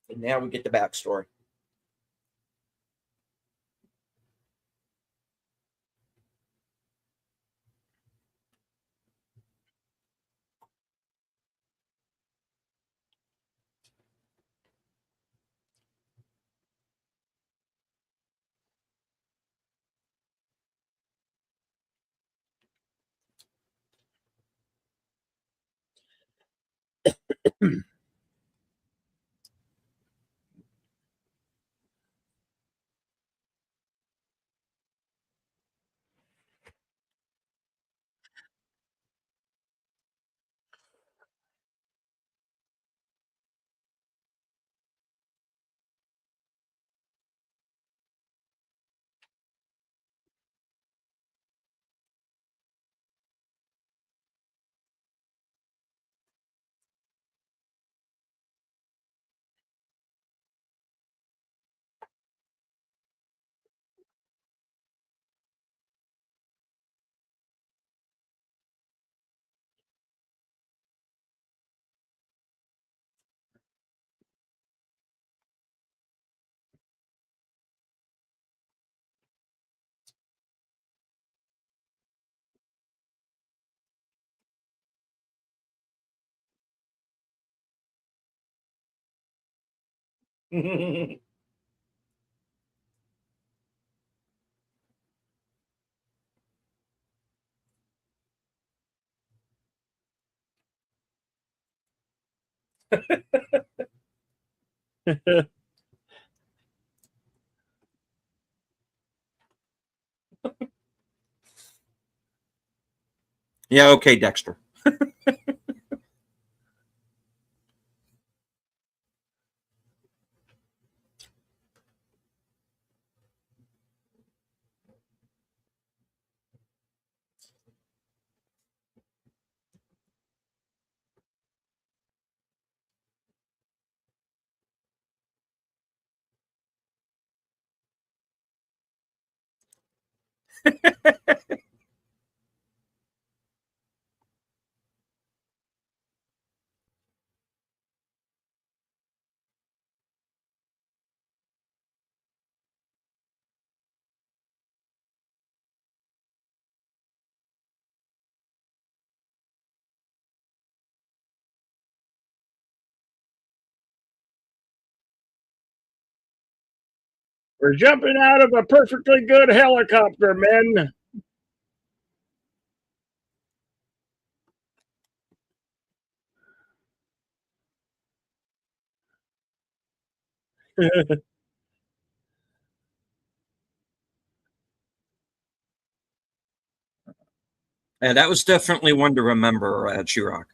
And now we get the backstory. Yeah, okay, Dexter. We're jumping out of a perfectly good helicopter, men. And that was definitely one to remember, Chirok.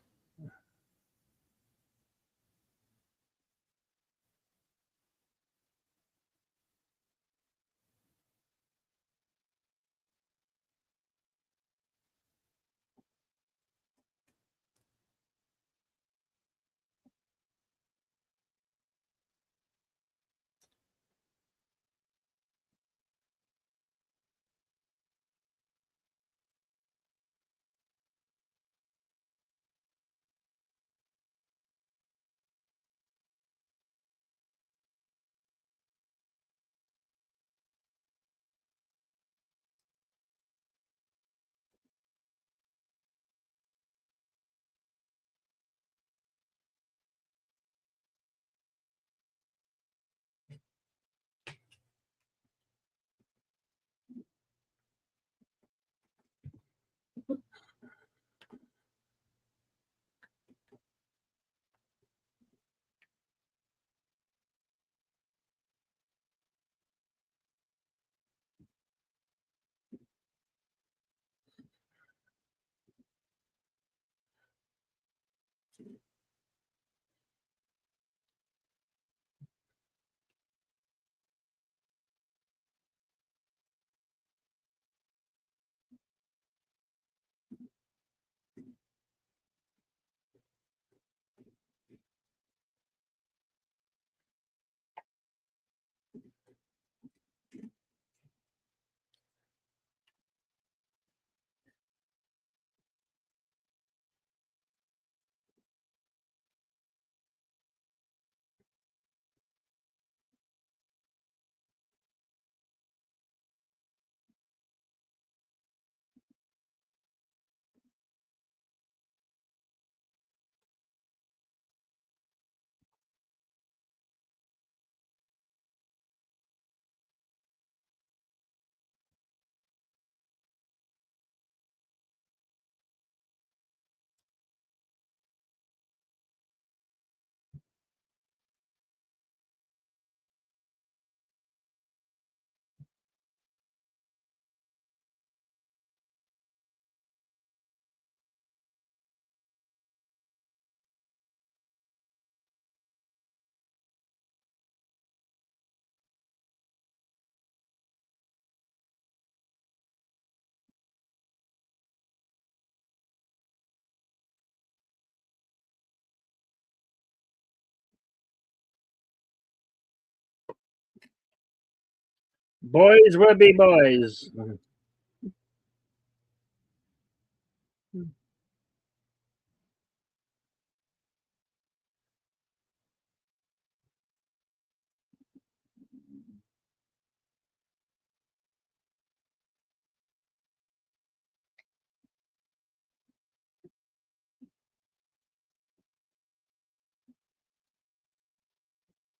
Boys will be boys.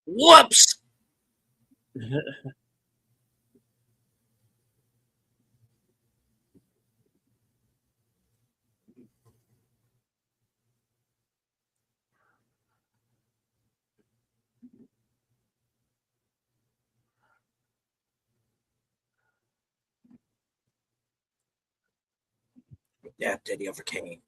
Whoops. Yeah, Daddy overcame.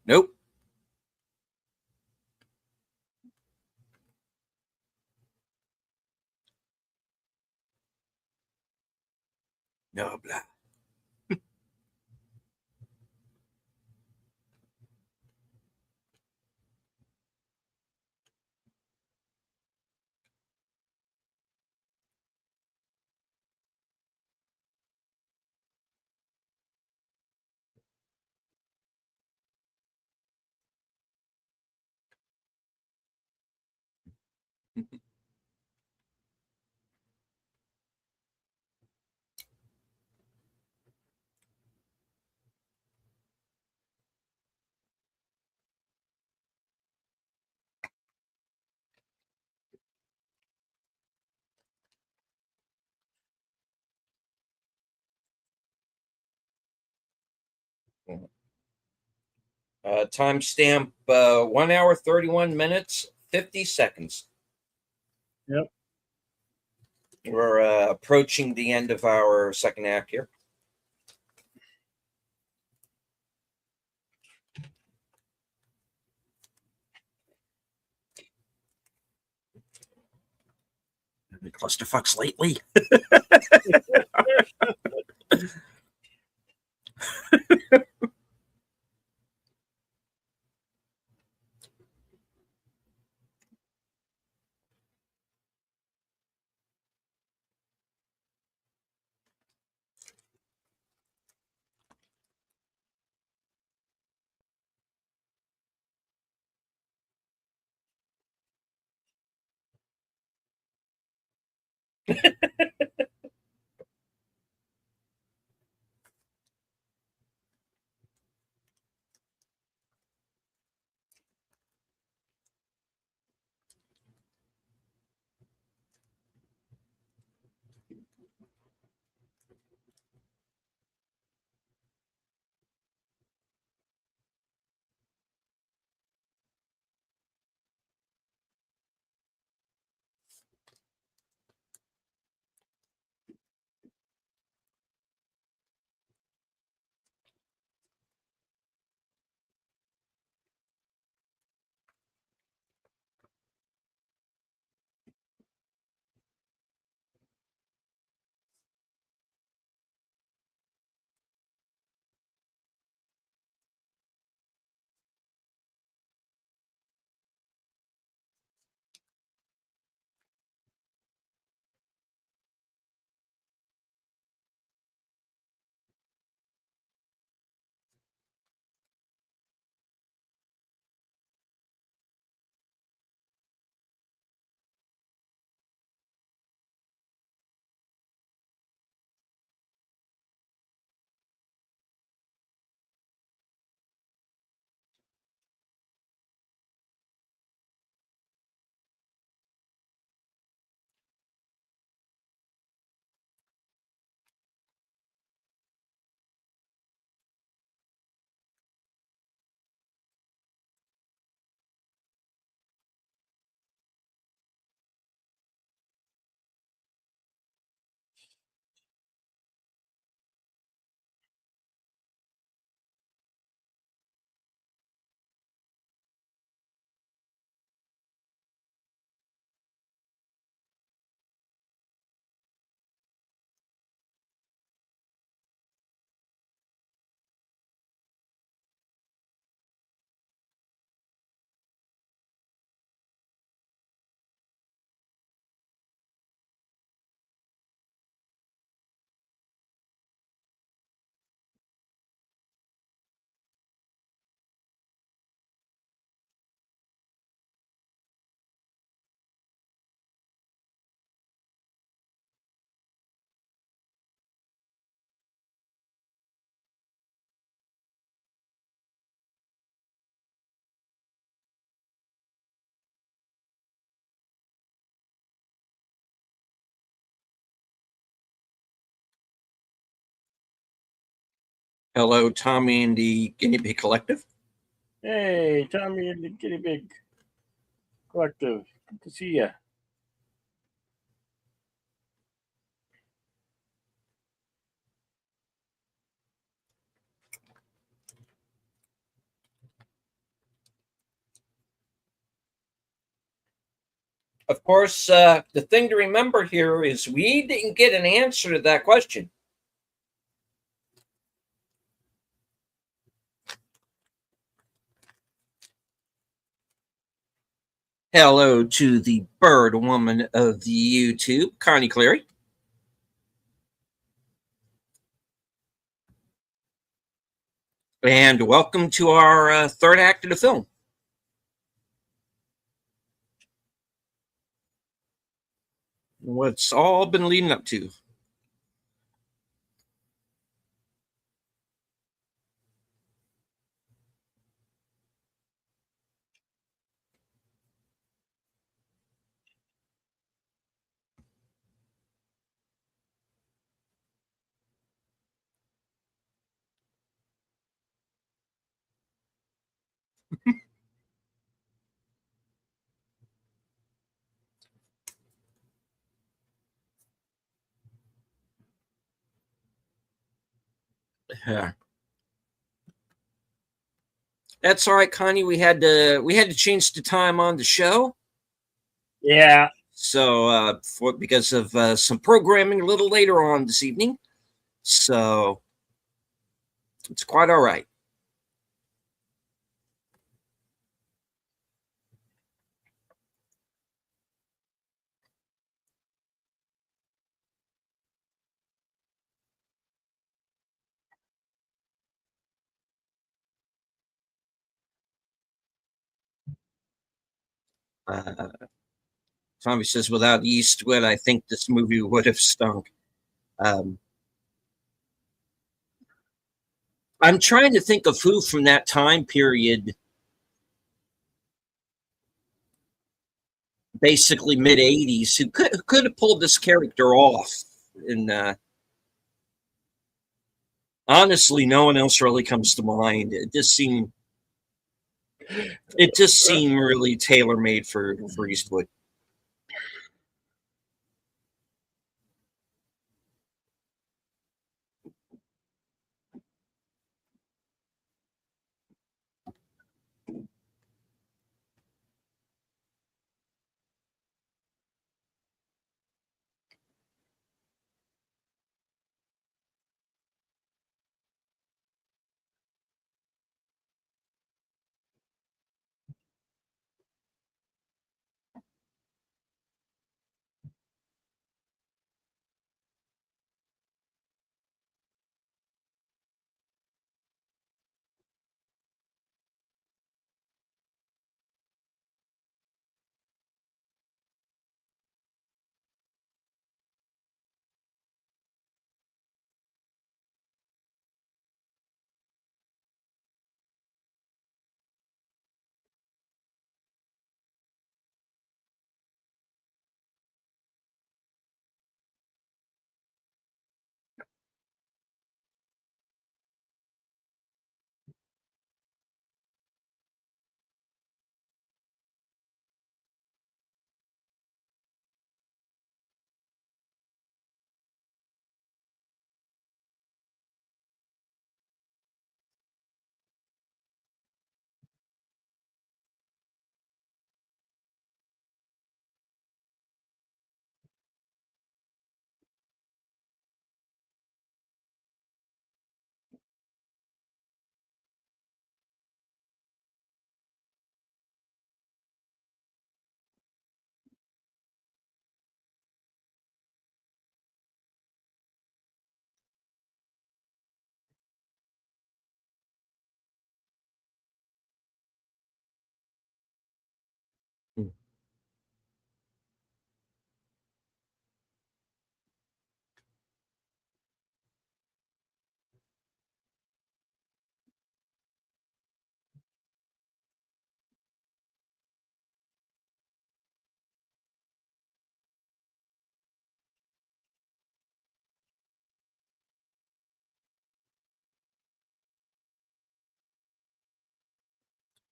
Nope. No blah. Timestamp 1 hour, 31 minutes, 50 seconds. Yep. We're approaching the end of our second act here. Clusterfucks lately. Hello, Tommy and the Guinea Pig Collective. Hey, Tommy and the Guinea Pig Collective. Good to see ya. Of course, the thing to remember here is we didn't get an answer to that question. Hello to the bird woman of the YouTube, Connie Cleary. And welcome to our third act of the film. What's all been leading up to? Yeah. That's all right, Connie. We had to change the time on the show. Yeah. So because of some programming a little later on this evening. So it's quite all right. Uh, Tommy says, without Eastwood, I think this movie would have stunk. Um, I'm trying to think of who from that time period, basically mid '80s, who could have pulled this character off. And honestly, no one else really comes to mind. It just seemed really tailor made for Eastwood.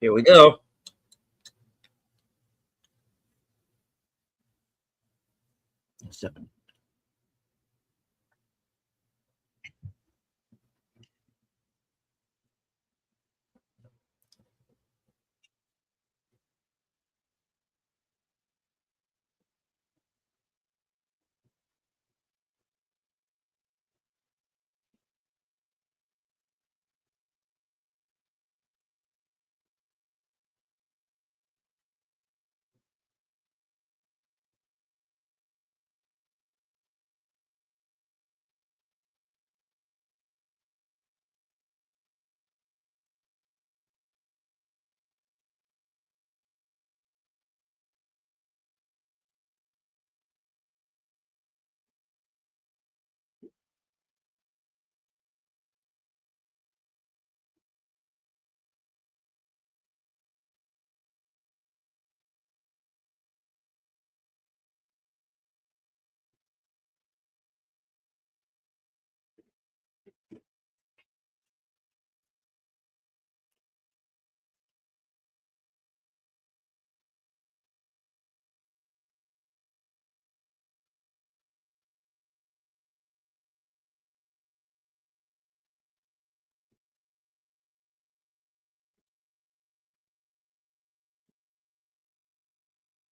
Here we go. So,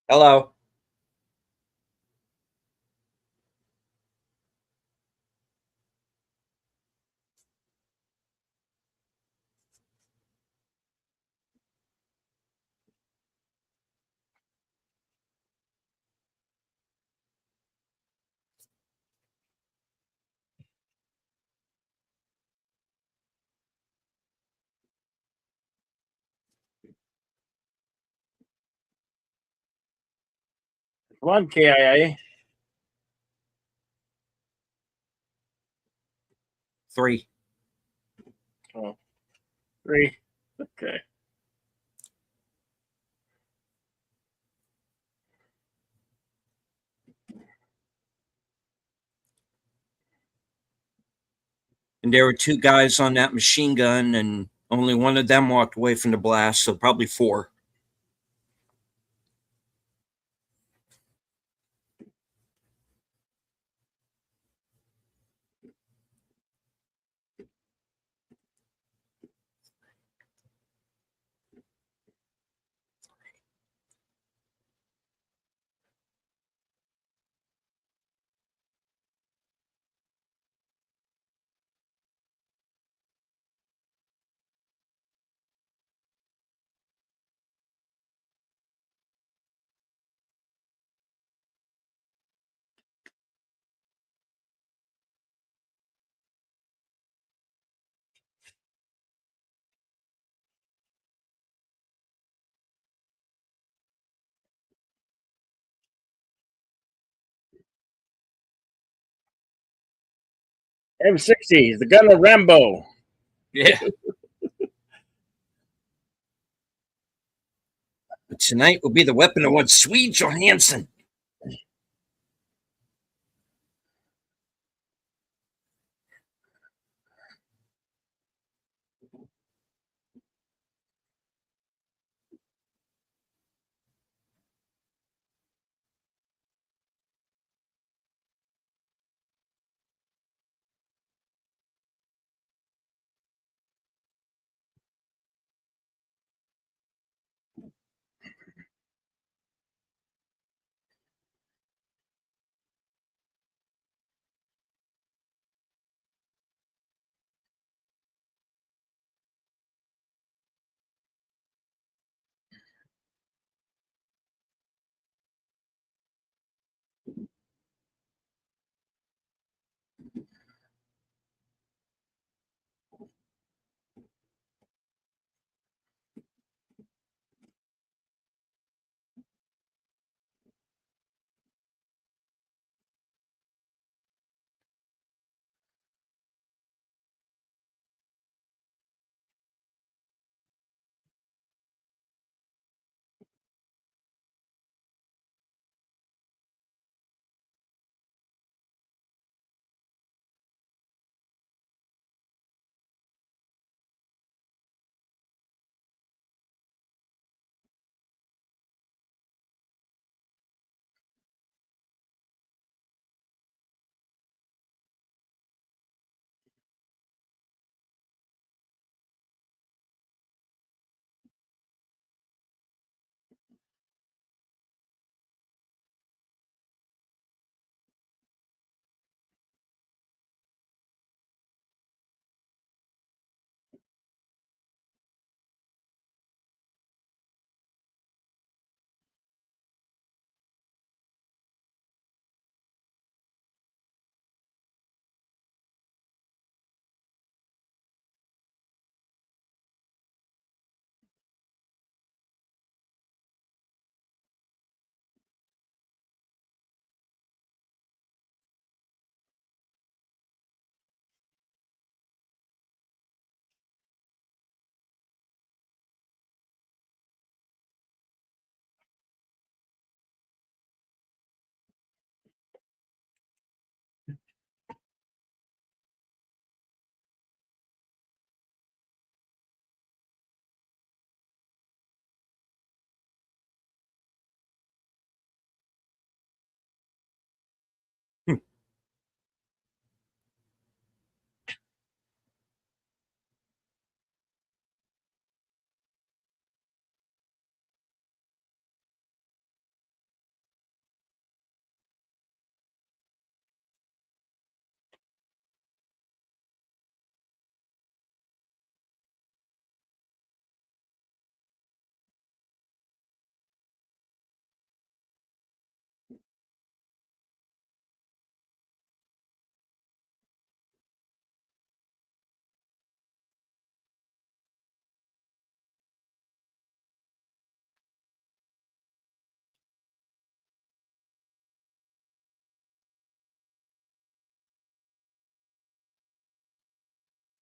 Hello. Come on, KIA. 3. Oh, 3. Okay. And there were 2 guys on that machine gun, and only one of them walked away from the blast, so probably 4. M60, the gun of Rambo. Yeah. But tonight will be the weapon of one Swede Johansson.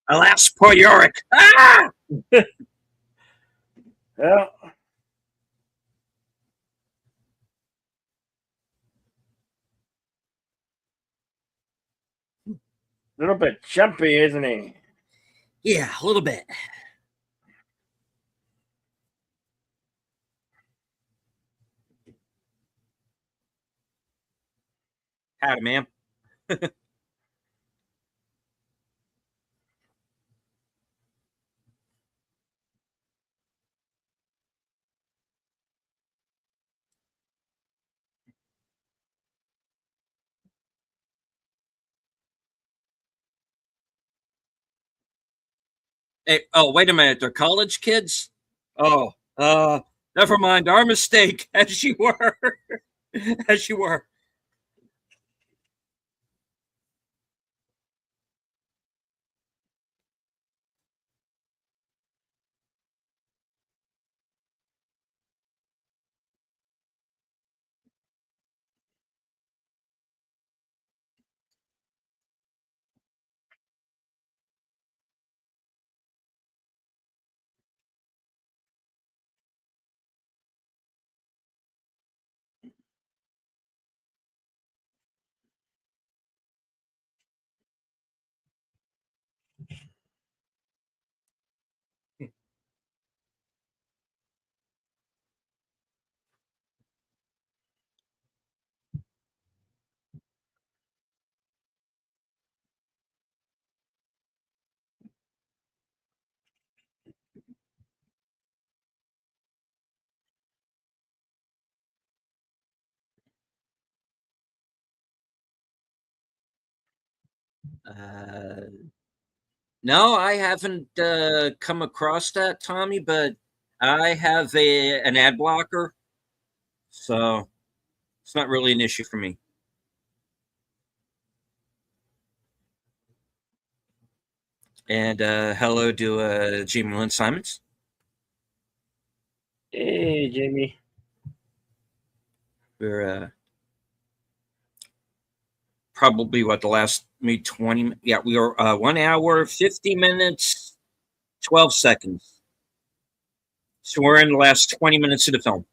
Alas, poor Yorick. Ah! Well, a little bit jumpy, isn't he? Yeah, a little bit. Howdy, ma'am. Hey, oh, wait a minute. They're college kids? Oh, never mind. Our mistake, as you were. As you were. Uh, no, I haven't come across that, Tommy, but I have an ad blocker, so it's not really an issue for me. And hello to Jamie Lynn Simons. Hey, Jamie. We're probably what the last maybe 20. Yeah, we are 1 hour, 50 minutes, 12 seconds. So we're in the last 20 minutes of the film.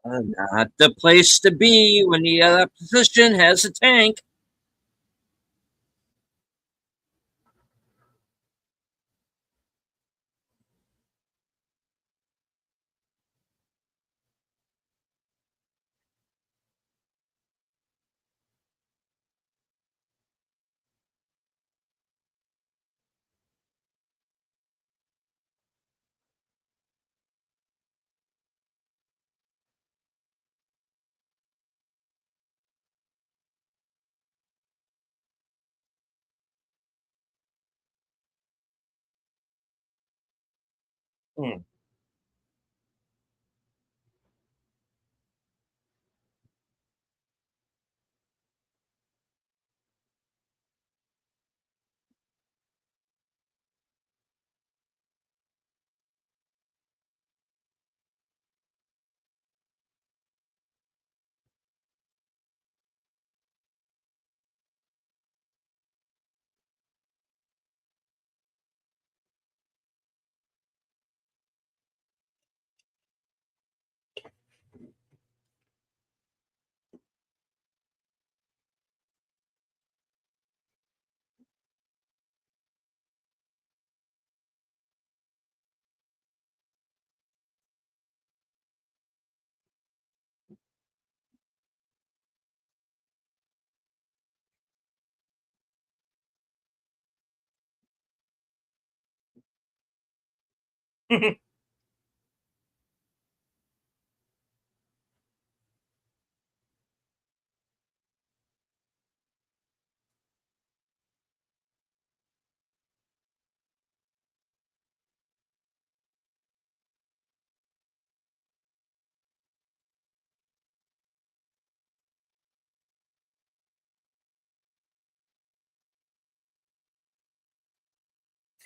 Not the place to be when the opposition has a tank. Hmm.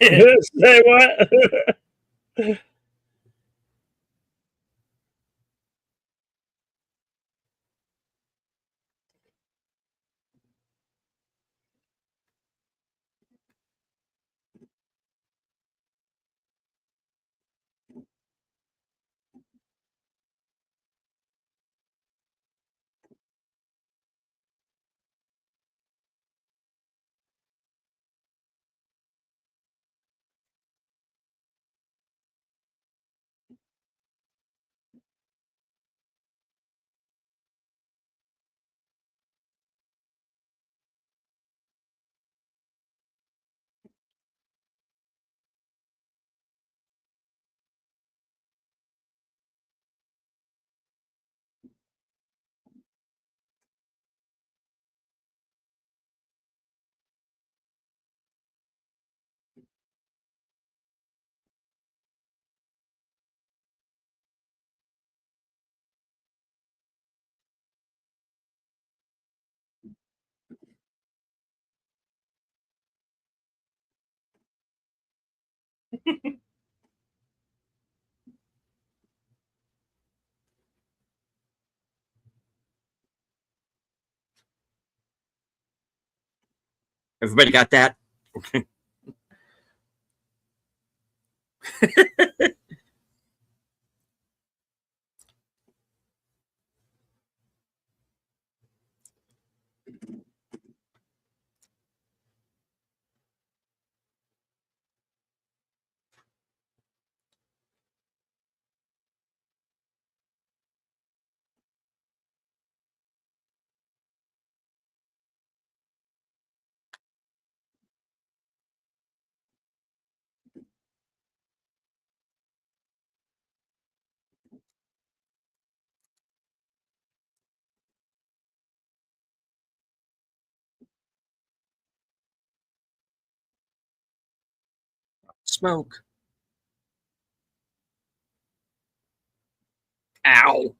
Say what? Everybody got that? Smoke. Ow.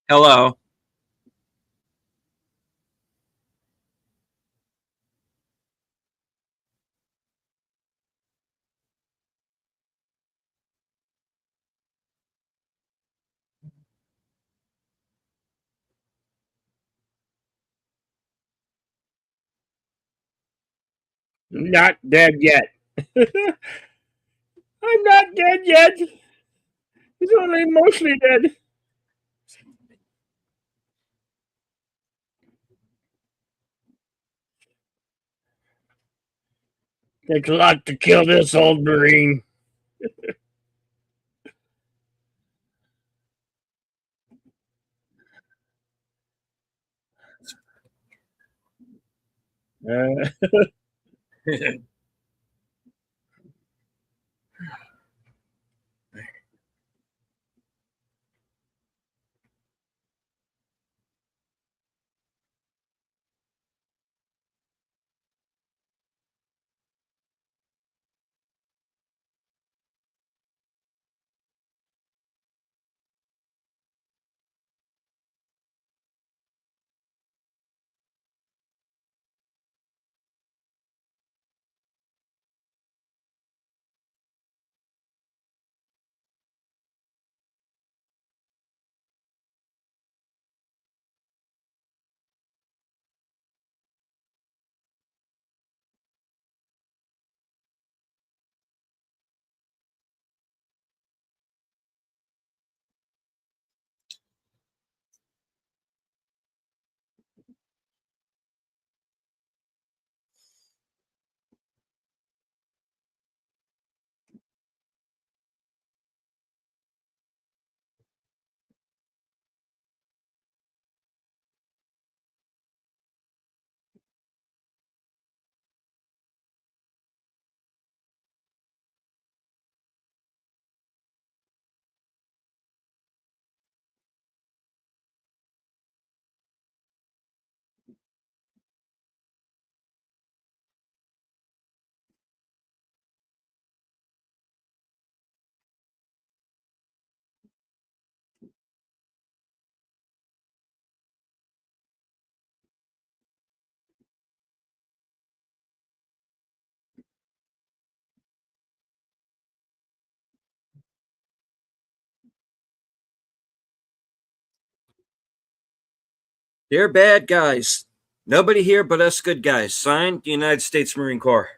Hello. Not dead yet. I'm not dead yet. He's only mostly dead. Takes a lot to kill this old Marine. Uh, They're bad guys. Nobody here but us good guys. Signed, United States Marine Corps.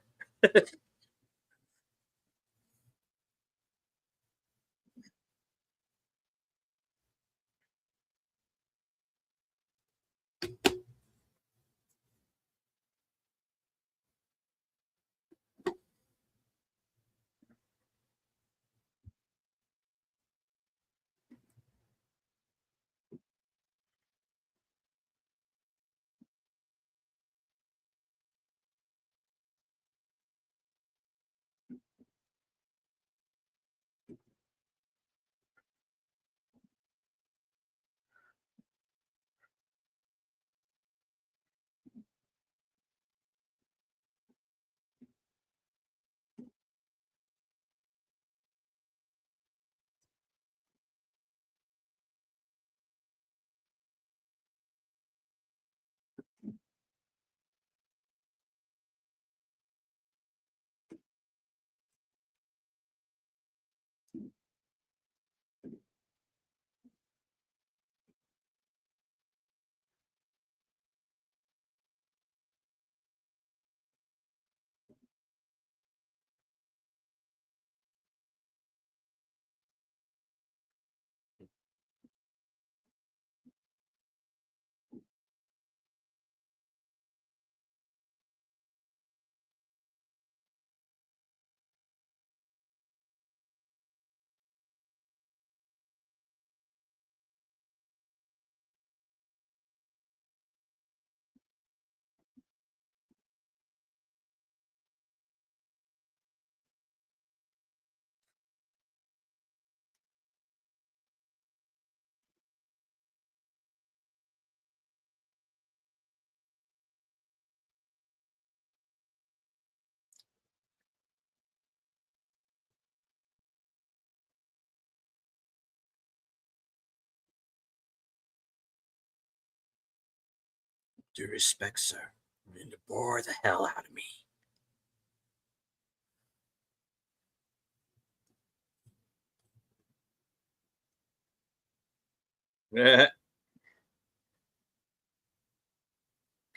Due respect, sir. You're going to bore the hell out of me.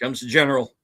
Comes the general.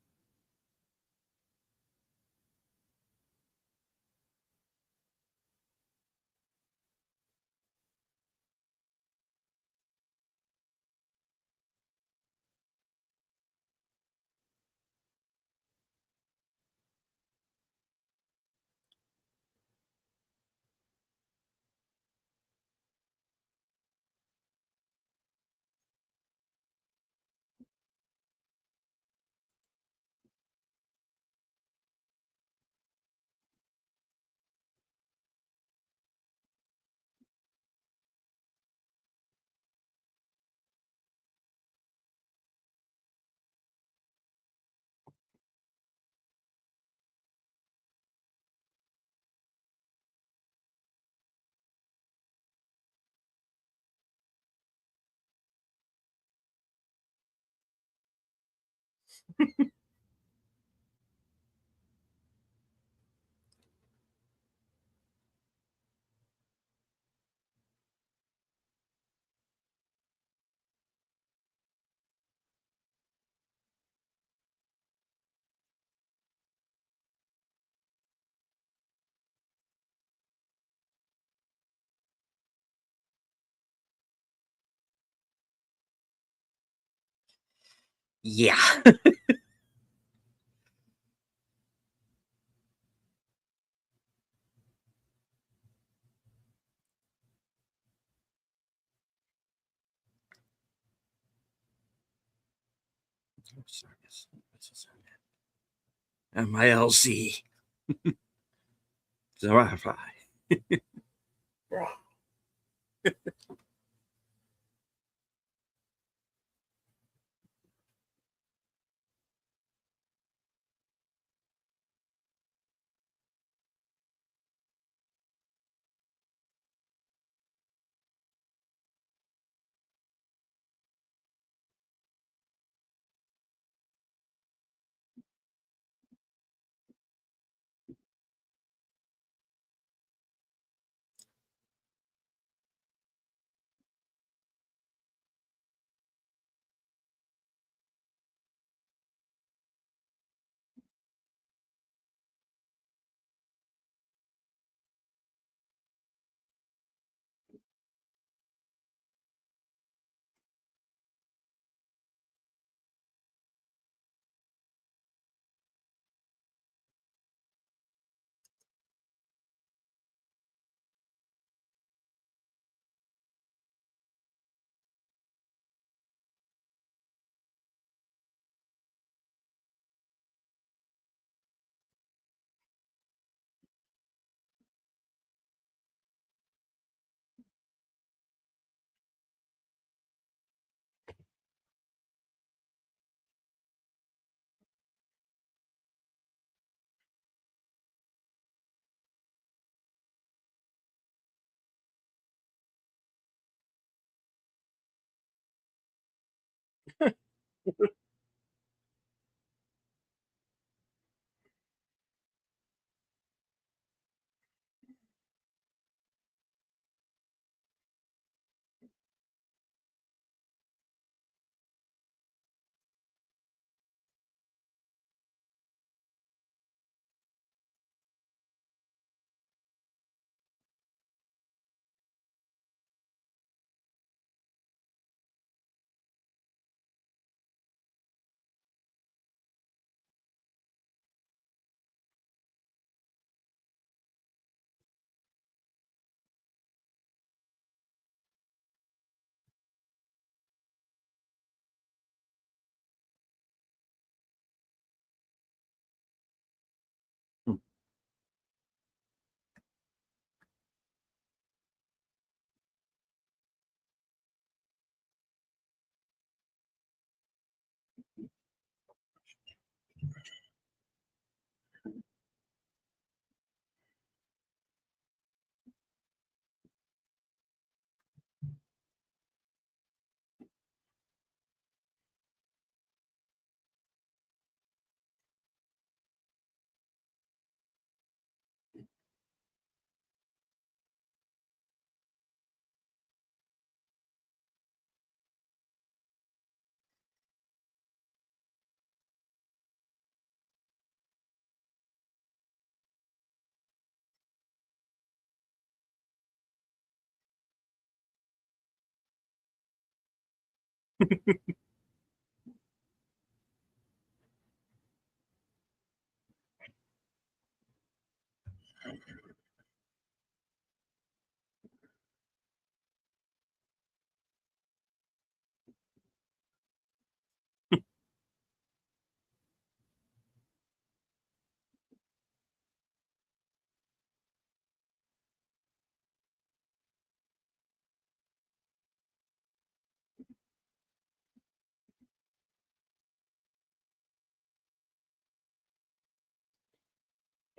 Yeah. MILZ.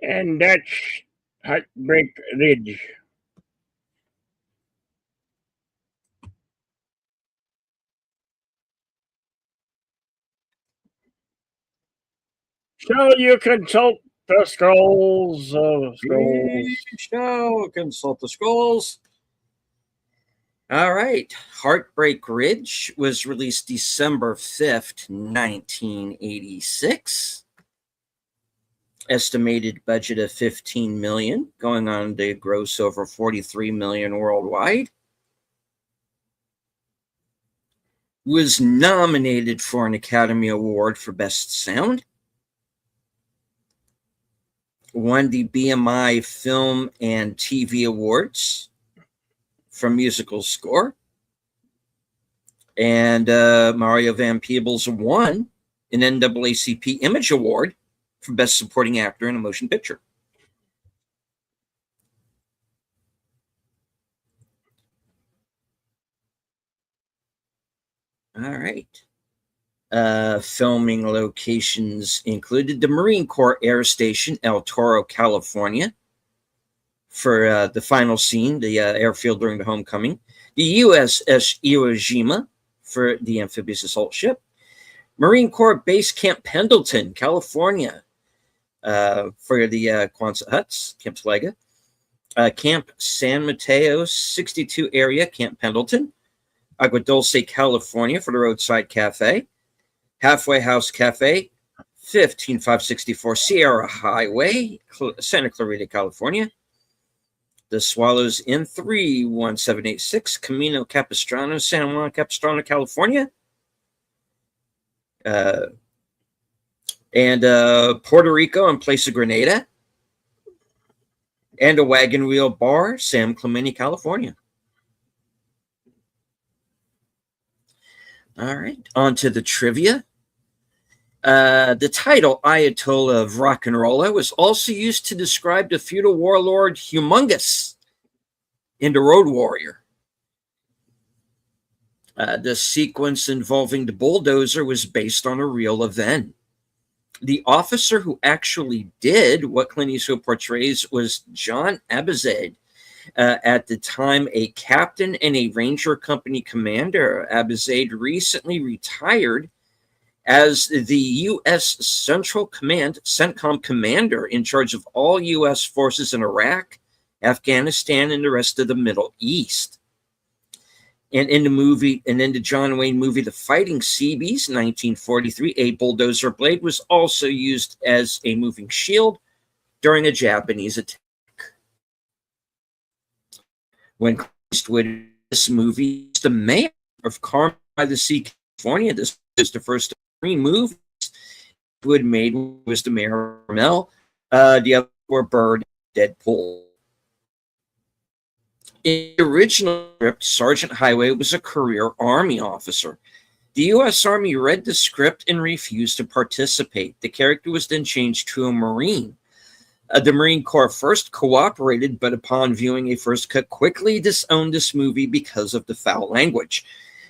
And that's Heartbreak Ridge. Shall you consult the scrolls of scrolls? We shall consult the scrolls. All right. Heartbreak Ridge was released December 5th, 1986. Estimated budget of 15 million, going on to gross over 43 million worldwide. Was nominated for an Academy Award for Best Sound. Won the BMI Film and TV Awards for musical score. And Mario Van Peebles won an NAACP Image Award for Best Supporting Actor in a Motion Picture. All right. Filming locations included the Marine Corps Air Station, El Toro, California, for the final scene, the airfield during the homecoming. The USS Iwo Jima for the amphibious assault ship. Marine Corps Base Camp Pendleton, California, for the Quonset huts, Camp Sliga. Camp San Mateo 62 area, Camp Pendleton. Agua Dulce, California, for the Roadside Cafe. Halfway House Cafe, 15564 Sierra Highway, Santa Clarita, California. The Swallows Inn 31786, Camino Capistrano, San Juan Capistrano, California. And Puerto Rico in place of Grenada. And a Wagon Wheel Bar, San Clemente, California. All right, on to the trivia. The title Ayatollah of Rock and Rolla was also used to describe the feudal warlord Humongous in The Road Warrior. The sequence involving the bulldozer was based on a real event. The officer who actually did what Clint Eastwood portrays was John Abizade, At the time, a captain and a Ranger Company commander, Abizaid recently retired as the U.S. Central Command, CENTCOM commander in charge of all U.S. forces in Iraq, Afghanistan, and the rest of the Middle East. And in the John Wayne movie, The Fighting Seabees, 1943, a bulldozer blade was also used as a moving shield during a Japanese attack. When Eastwood in this movie, the mayor of Carmel by the Sea, California, this is the first three movies Eastwood made was the mayor of Carmel. The other were Bird and Deadpool. In the original script, Sergeant Highway was a career Army officer. The U.S. Army read the script and refused to participate. The character was then changed to a Marine. The Marine Corps first cooperated, but upon viewing a first cut, quickly disowned this movie because of the foul language.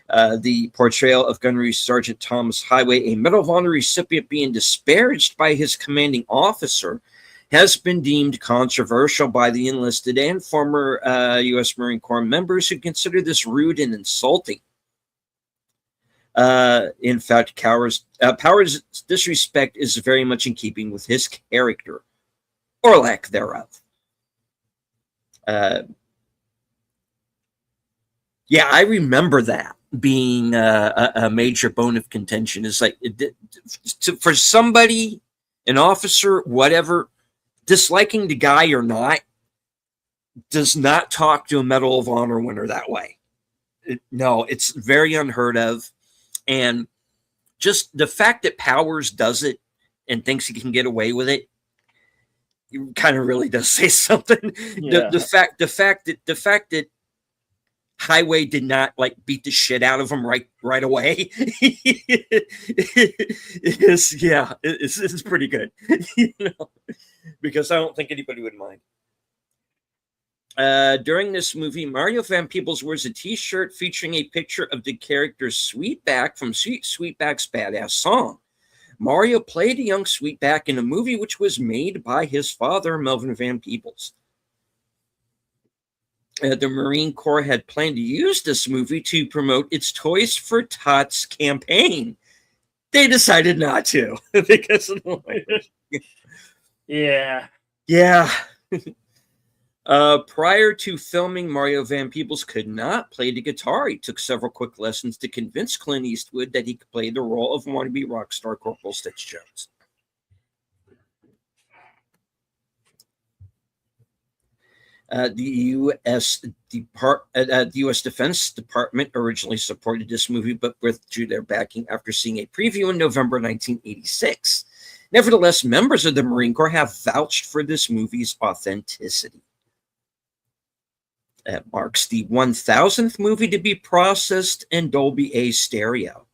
The portrayal of Gunnery Sergeant Thomas Highway, a Medal of Honor recipient, being disparaged by his commanding officer, has been deemed controversial by the enlisted and former U.S. Marine Corps members who consider this rude and insulting. In fact, Power's disrespect is very much in keeping with his character, or lack thereof. Yeah, I remember that being a major bone of contention. Is like for somebody, an officer, whatever, disliking the guy or not, does not talk to a Medal of Honor winner that way. No, it's very unheard of. And just the fact that Powers does it and thinks he can get away with it, kind of really does say something. Yeah. The fact that Highway did not like beat the shit out of him right away it's pretty good. Because I don't think anybody would mind. During this movie, Mario Van Peebles wears a t-shirt featuring a picture of the character Sweetback from Sweetback's Badass Song. Mario played a young Sweetback in a movie which was made by his father, Melvin Van Peebles. The Marine Corps had planned to use this movie to promote its Toys for Tots campaign. They decided not to because of the language. Yeah. Yeah. Prior to filming, Mario Van Peebles could not play the guitar. He took several quick lessons to convince Clint Eastwood that he could play the role of wannabe rock star Corporal Stitch Jones. The U.S. Defense Department originally supported this movie, but withdrew their backing after seeing a preview in November 1986. Nevertheless, members of the Marine Corps have vouched for this movie's authenticity. That marks the 1000th movie to be processed in Dolby A stereo.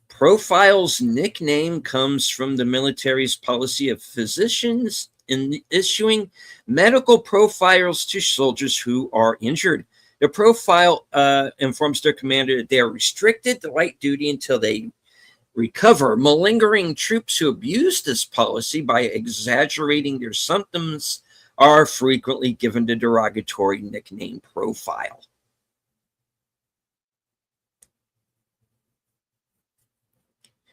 Profile's nickname comes from the military's policy of physicians in issuing medical profiles to soldiers who are injured. The profile informs their commander that they are restricted to light duty until they recover. Malingering troops who abuse this policy by exaggerating their symptoms are frequently given the derogatory nickname profile.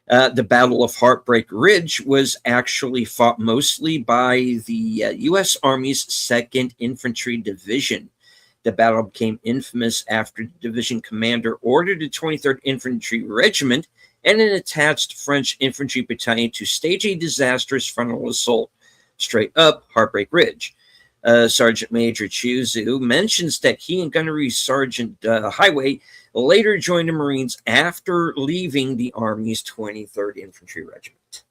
The Battle of Heartbreak Ridge was actually fought mostly by the U.S. Army's 2nd Infantry Division. The battle became infamous after the division commander ordered the 23rd Infantry Regiment and an attached French infantry battalion to stage a disastrous frontal assault straight up Heartbreak Ridge. Sergeant Major Chuzu mentions that he and Gunnery Sergeant Highway later joined the Marines after leaving the Army's 23rd Infantry Regiment.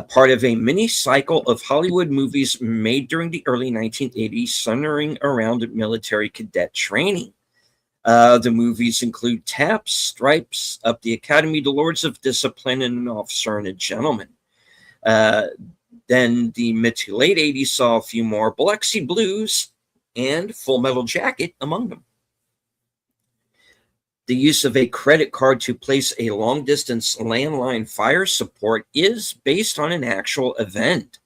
Part of a mini cycle of Hollywood movies made during the early 1980s centering around military cadet training. The movies include Taps, Stripes, Up the Academy, The Lords of Discipline, and An Officer and a Gentleman. Then the mid to late 80s saw a few more, Biloxi Blues and Full Metal Jacket among them. The use of a credit card to place a long-distance landline fire support is based on an actual event.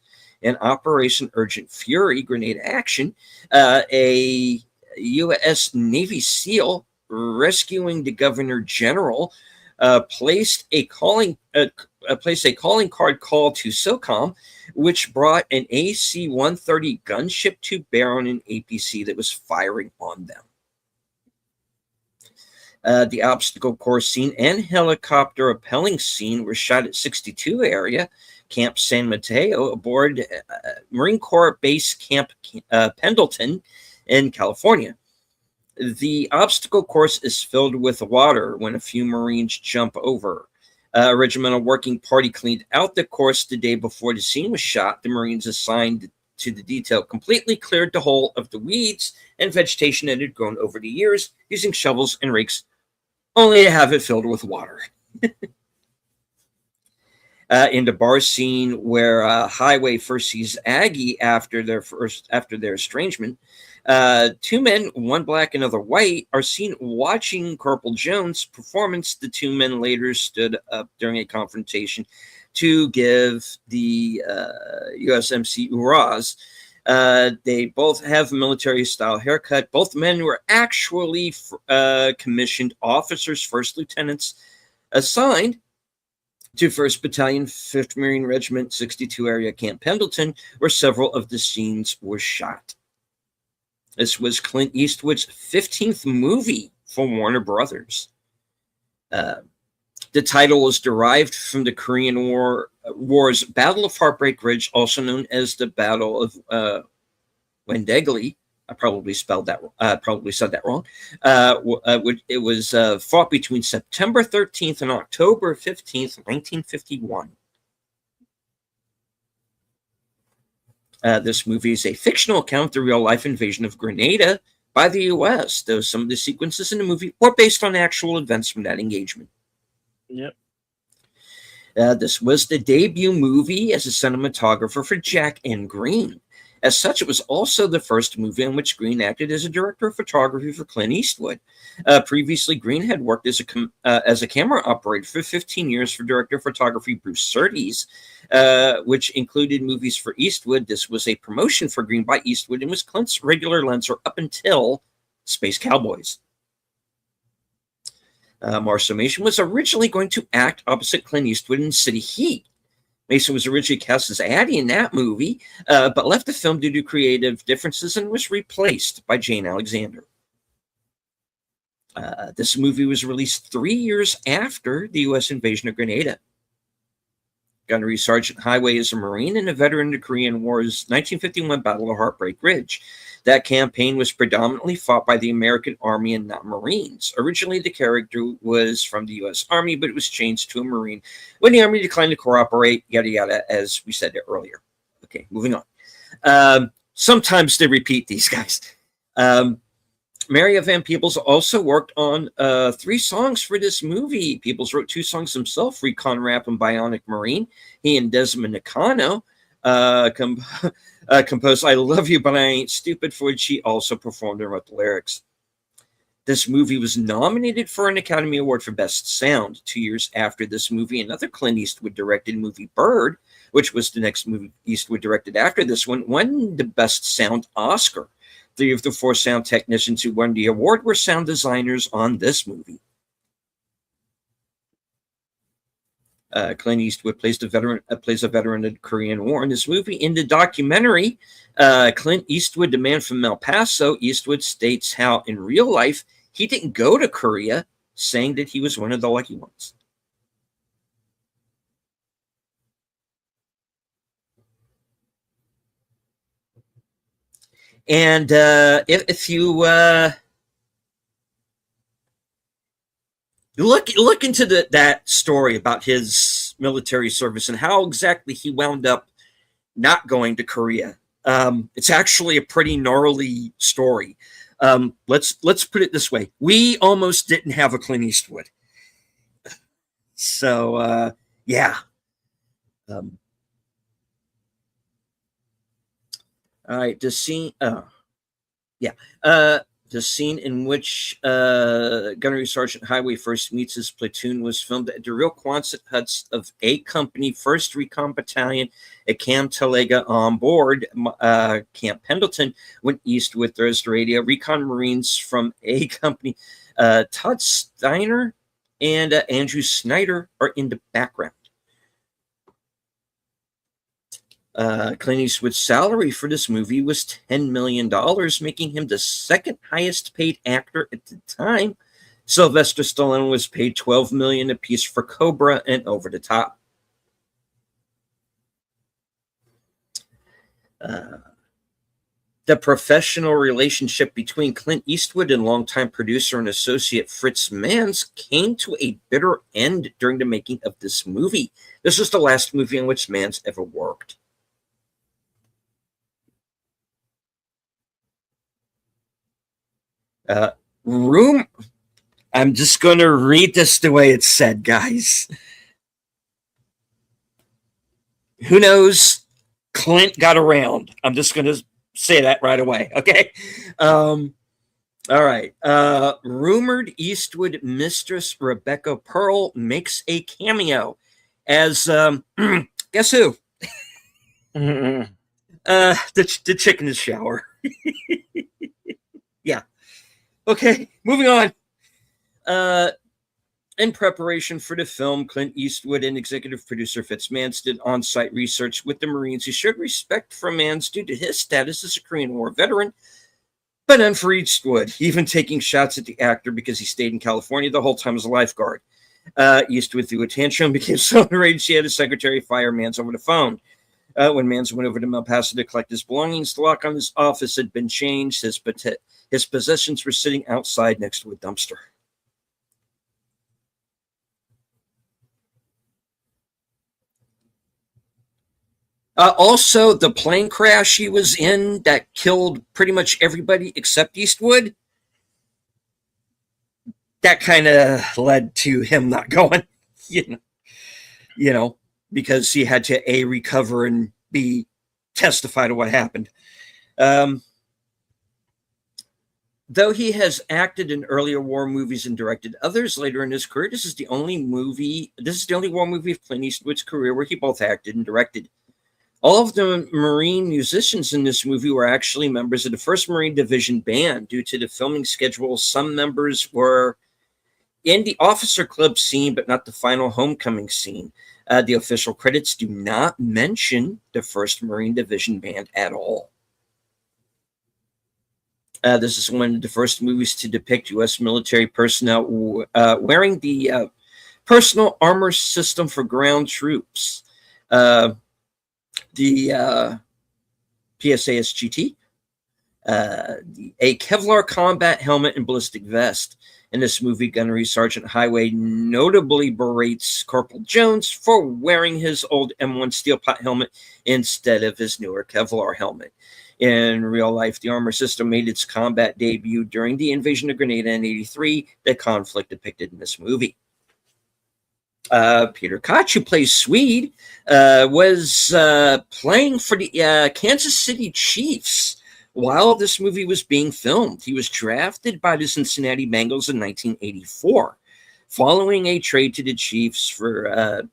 in Operation Urgent Fury grenade action, a U.S. Navy SEAL rescuing the Governor General placed a calling card call to SOCOM, which brought an AC-130 gunship to bear on an APC that was firing on them. The obstacle course scene and helicopter rappelling scene were shot at 62 area, Camp San Mateo, aboard Marine Corps Base Camp Pendleton in California. The obstacle course is filled with water when a few Marines jump over. Regimental Working Party cleaned out the course the day before the scene was shot. The Marines assigned to the detail completely cleared the hole of the weeds and vegetation that had grown over the years using shovels and rakes, only to have it filled with water. In the bar scene where Highway first sees Aggie after their estrangement, two men, one black, another white, are seen watching Corporal Jones' performance. The two men later stood up during a confrontation to give the USMC hurrahs. They both have military-style haircut. Both men were actually commissioned officers, first lieutenants, assigned to 1st Battalion, 5th Marine Regiment, 62 area Camp Pendleton, where several of the scenes were shot. This was Clint Eastwood's 15th movie for Warner Brothers. The title was derived from the Korean War's Battle of Heartbreak Ridge, also known as the Battle of Wendegli. I probably said that wrong. It was fought between September 13th and October 15th, 1951. This movie is a fictional account of the real-life invasion of Grenada by the U.S., though some of the sequences in the movie were based on actual events from that engagement. Yep. This was the debut movie as a cinematographer for Jack and Green. As such, it was also the first movie in which Green acted as a director of photography for Clint Eastwood. Previously, Green had worked as a camera operator for 15 years for director of photography Bruce Surtees, which included movies for Eastwood. This was a promotion for Green by Eastwood and was Clint's regular lenser up until Space Cowboys. Marcel Mason was originally going to act opposite Clint Eastwood in City Heat. Mason was originally cast as Addie in that movie, but left the film due to creative differences and was replaced by Jane Alexander. This movie was released 3 years after the U.S. invasion of Grenada. Gunnery Sergeant Highway is a Marine and a veteran of the Korean War's 1951 Battle of Heartbreak Ridge. That campaign was predominantly fought by the American Army and not Marines. Originally, the character was from the U.S. Army, but it was changed to a Marine when the Army declined to cooperate, yada, yada, as we said earlier. Okay, moving on. Sometimes they repeat these guys. Mario Van Peebles also worked on 3 songs for this movie. Peebles wrote 2 songs himself, Recon Rap and Bionic Marine. He and Desmond Nakano composed I Love You, But I Ain't Stupid, for which he also performed and wrote the lyrics. This movie was nominated for an Academy Award for Best Sound. 2 years after this movie, another Clint Eastwood-directed movie, Bird, which was the next movie Eastwood directed after this one, won the Best Sound Oscar. 3 of the 4 sound technicians who won the award were sound designers on this movie. Clint Eastwood plays a veteran of the Korean War in this movie. In the documentary, Clint Eastwood, The Man from El Paso, Eastwood states how in real life he didn't go to Korea, saying that he was one of the lucky ones. And if you look into that story about his military service and how exactly he wound up not going to Korea, it's actually a pretty gnarly story. Let's put it this way: we almost didn't have a Clint Eastwood. So yeah. All right, the scene. Yeah. The scene in which Gunnery Sergeant Highway first meets his platoon was filmed at the real Quonset huts of A Company, 1st Recon Battalion at Camp Talega. On board Camp Pendleton went Eastwood Thursday radio. Recon Marines from A Company, Todd Steiner and Andrew Snyder are in the background. Clint Eastwood's salary for this movie was $10 million, making him the second highest paid actor at the time. Sylvester Stallone was paid $12 million apiece for Cobra and Over the Top. The professional relationship between Clint Eastwood and longtime producer and associate Fritz Manns came to a bitter end during the making of this movie. This was the last movie in which Manns ever worked. I'm just going to read this the way it's said, guys. Who knows? Clint got around. I'm just going to say that right away. Okay. All right. Rumored Eastwood mistress Rebecca Pearl makes a cameo as guess who? The chick in the shower. Yeah. Okay, moving on. In preparation for the film, Clint Eastwood and executive producer Fitz Manns did on-site research with the Marines who showed respect for Manns due to his status as a Korean War veteran, but none for Eastwood, even taking shots at the actor because he stayed in California the whole time as a lifeguard. Eastwood threw a tantrum, became so enraged he had his secretary fire Manns over the phone. When Manns went over to El Paso to collect his belongings, the lock on his office had been changed. His possessions were sitting outside next to a dumpster. Also, the plane crash he was in that killed pretty much everybody except Eastwood, that kind of led to him not going, you know, because he had to A, recover, and B, testify to what happened. Though he has acted in earlier war movies and directed others later in his career, this is the only war movie of Clint Eastwood's career where he both acted and directed. All of the Marine musicians in this movie were actually members of the 1st Marine Division Band. Due to the filming schedule, some members were in the officer club scene, but not the final homecoming scene. The official credits do not mention the 1st Marine Division Band at all. This is one of the first movies to depict U.S. military personnel wearing the personal armor system for ground troops. The PSASGT, a Kevlar combat helmet and ballistic vest. In this movie, Gunnery Sergeant Highway notably berates Corporal Jones for wearing his old M1 steel pot helmet instead of his newer Kevlar helmet. In real life, the armor system made its combat debut during the invasion of Grenada in '83, the conflict depicted in this movie. Peter Koch, who plays Swede, was playing for the Kansas City Chiefs while this movie was being filmed. He was drafted by the Cincinnati Bengals in 1984, following a trade to the Chiefs for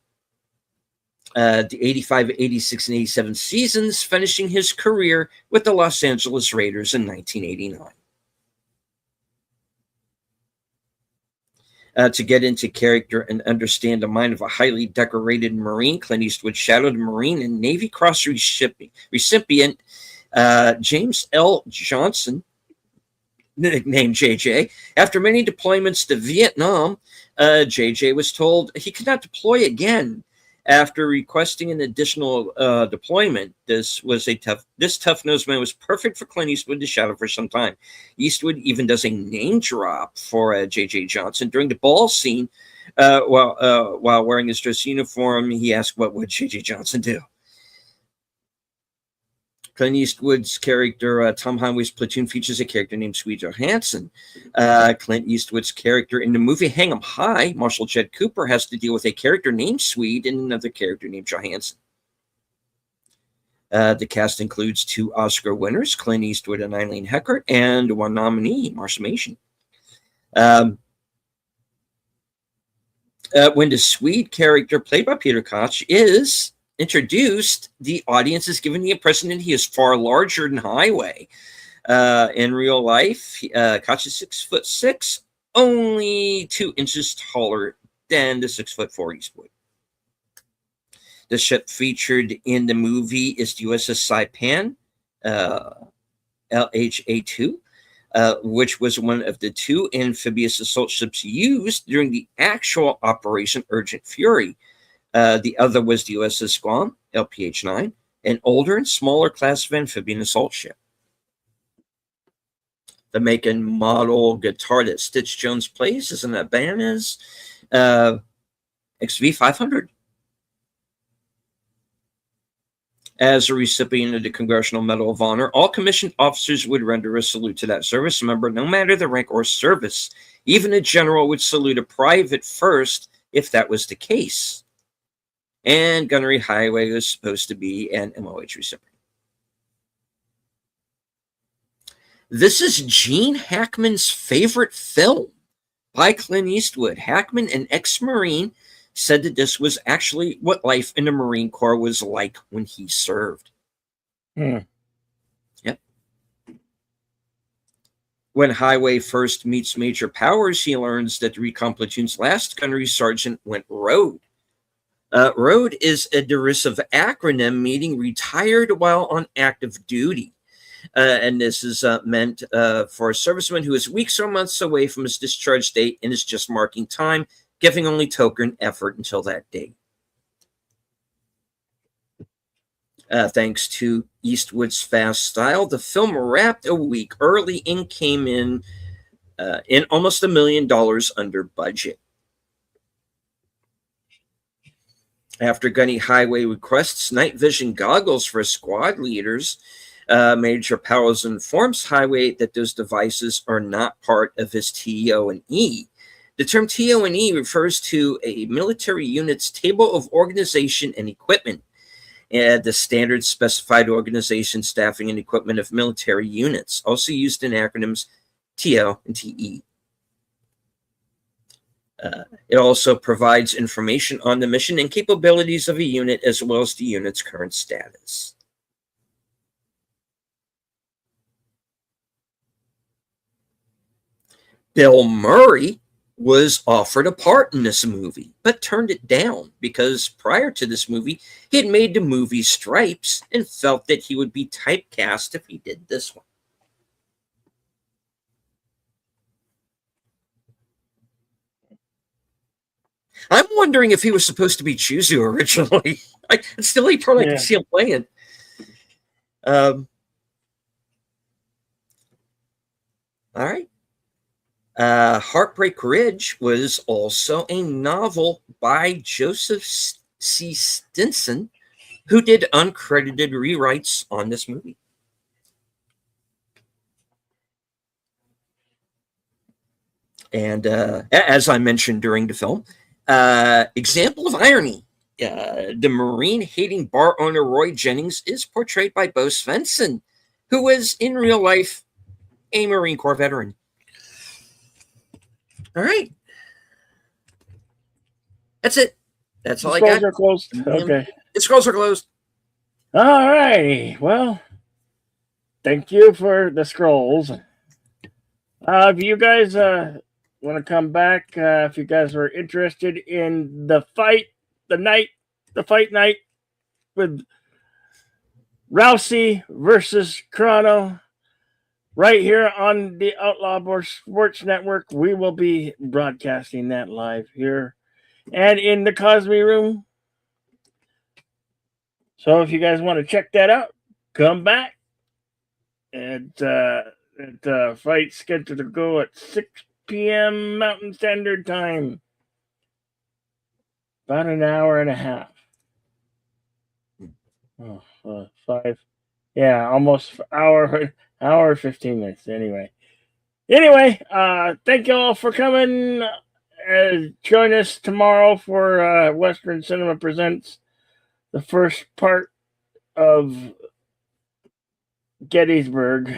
the 85, 86, and 87 seasons, finishing his career with the Los Angeles Raiders in 1989. To get into character and understand the mind of a highly decorated Marine, Clint Eastwood shadowed Marine and Navy Cross recipient James L. Johnson, nicknamed JJ. After many deployments to Vietnam, JJ was told he could not deploy again. After requesting an additional deployment, this tough-nosed man was perfect for Clint Eastwood to shadow for some time. Eastwood even does a name drop for J.J. Johnson during the ball scene. While wearing his dress uniform, he asked, "What would J.J. Johnson do?" Clint Eastwood's character, Tom Highway's platoon, features a character named Swede Johansson. Clint Eastwood's character in the movie Hang 'em High, Marshal Jed Cooper, has to deal with a character named Swede and another character named Johansson. The cast includes 2 Oscar winners, Clint Eastwood and Eileen Heckart, and 1 nominee, Marcia Mason. When the Swede character played by Peter Koch is introduced, the audience is given the impression that he is far larger than Highway. In real life, Koch is 6'6", only 2 inches taller than the 6'4" Eastwood. The ship featured in the movie is the USS Saipan, LHA-2, which was one of the 2 amphibious assault ships used during the actual Operation Urgent Fury. The other was the USS Guam, LPH-9, an older and smaller class of amphibian assault ship. The make and model guitar that Stitch Jones plays is in that band is XV500. As a recipient of the Congressional Medal of Honor, all commissioned officers would render a salute to that service member, no matter the rank or service. Even a general would salute a private first if that was the case. And Gunnery Highway was supposed to be an MOH recipient. This is Gene Hackman's favorite film by Clint Eastwood. Hackman, an ex-Marine, said that this was actually what life in the Marine Corps was like when he served. Yep. When Highway first meets Major Powers, he learns that the recon platoon's last gunnery sergeant went road. Road is a derisive acronym meaning retired while on active duty. And this is meant for a serviceman who is weeks or months away from his discharge date and is just marking time, giving only token effort until that date. Thanks to Eastwood's fast style, the film wrapped a week early and came in almost $1 million under budget. After Gunny Highway requests night vision goggles for squad leaders, Major Powers informs Highway that those devices are not part of his TO&E. The term TO&E refers to a military unit's table of organization and equipment, and the standard specified organization, staffing, and equipment of military units, also used in acronyms TO and TE. It also provides information on the mission and capabilities of a unit, as well as the unit's current status. Bill Murray was offered a part in this movie, but turned it down because prior to this movie, he had made the movie Stripes and felt that he would be typecast if he did this one. I'm wondering if he was supposed to be Chuzu originally. Still, he probably can see him playing. All right. Heartbreak Ridge was also a novel by Joseph C. Stinson, who did uncredited rewrites on this movie. And as I mentioned during the film, example of irony, the Marine-hating bar owner Roy Jennings is portrayed by Bo Svensson, who was in real life a Marine Corps veteran. All right. That's it. That's all I got. Scrolls are closed. Okay. The scrolls are closed. All right. Well, thank you for the scrolls. If you guys want to come back, if you guys are interested in the fight night with Rousey versus Chrono, right here on the Outlaw Sports Network, we will be broadcasting that live here and in the Cosby Room. So if you guys want to check that out, come back. And the fight's scheduled to go at 6 p.m. Mountain Standard Time. About an hour and a half. 5. Yeah, almost hour 15 minutes. Anyway, thank you all for coming. Join us tomorrow for Western Cinema Presents, the first part of Gettysburg.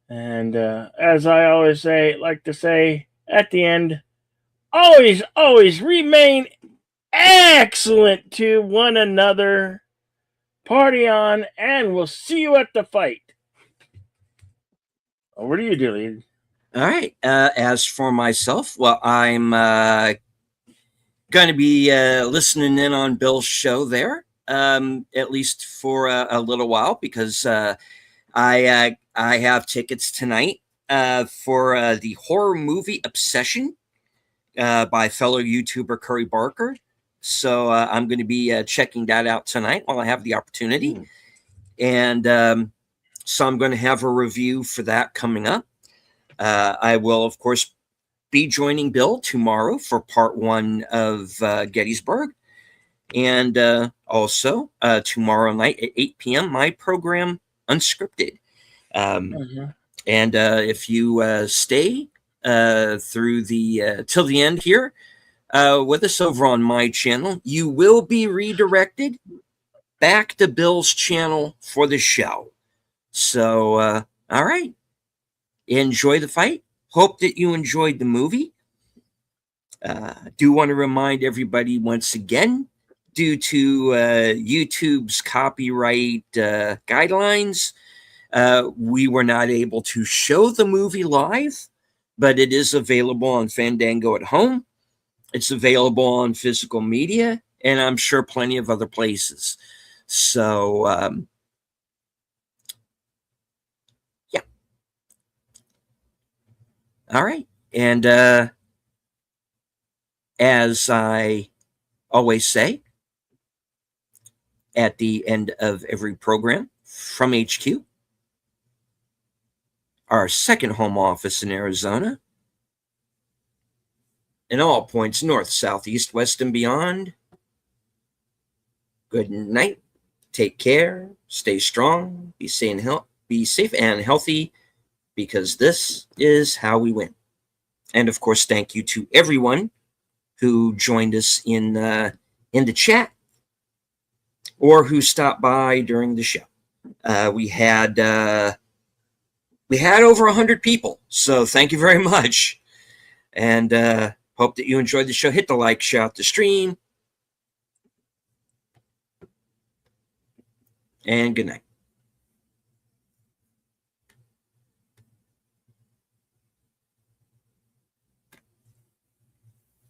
And as I always like to say at the end, always, always remain excellent to one another. Party on, and we'll see you at the fight. Over to you, Dilly. All right. As for myself, well, I'm going to be listening in on Bill's show there, at least for a little while, because I have tickets tonight for the horror movie Obsession by fellow YouTuber Curry Barker. So I'm going to be checking that out tonight while I have the opportunity. And so I'm going to have a review for that coming up. I will, of course, be joining Bill tomorrow for part 1 of Gettysburg. And also tomorrow night at 8 p.m., my program, Unscripted. And if you stay through the till the end here with us over on my channel, you will be redirected back to Bill's channel for the show. So, all right. Enjoy the fight. Hope that you enjoyed the movie. Do want to remind everybody once again, due to YouTube's copyright guidelines, we were not able to show the movie live, but it is available on Fandango at Home. It's available on physical media, and I'm sure plenty of other places. So, yeah. All right. And as I always say at the end of every program from HQ, our second home office in Arizona, in all points north, south, east, west, and beyond, good night. Take care. Stay strong. Be safe and healthy, because this is how we win. And of course, thank you to everyone who joined us in the chat or who stopped by during the show. We had over 100 people, so thank you very much. And hope that you enjoyed the show. Hit the like, share out the stream, and good night.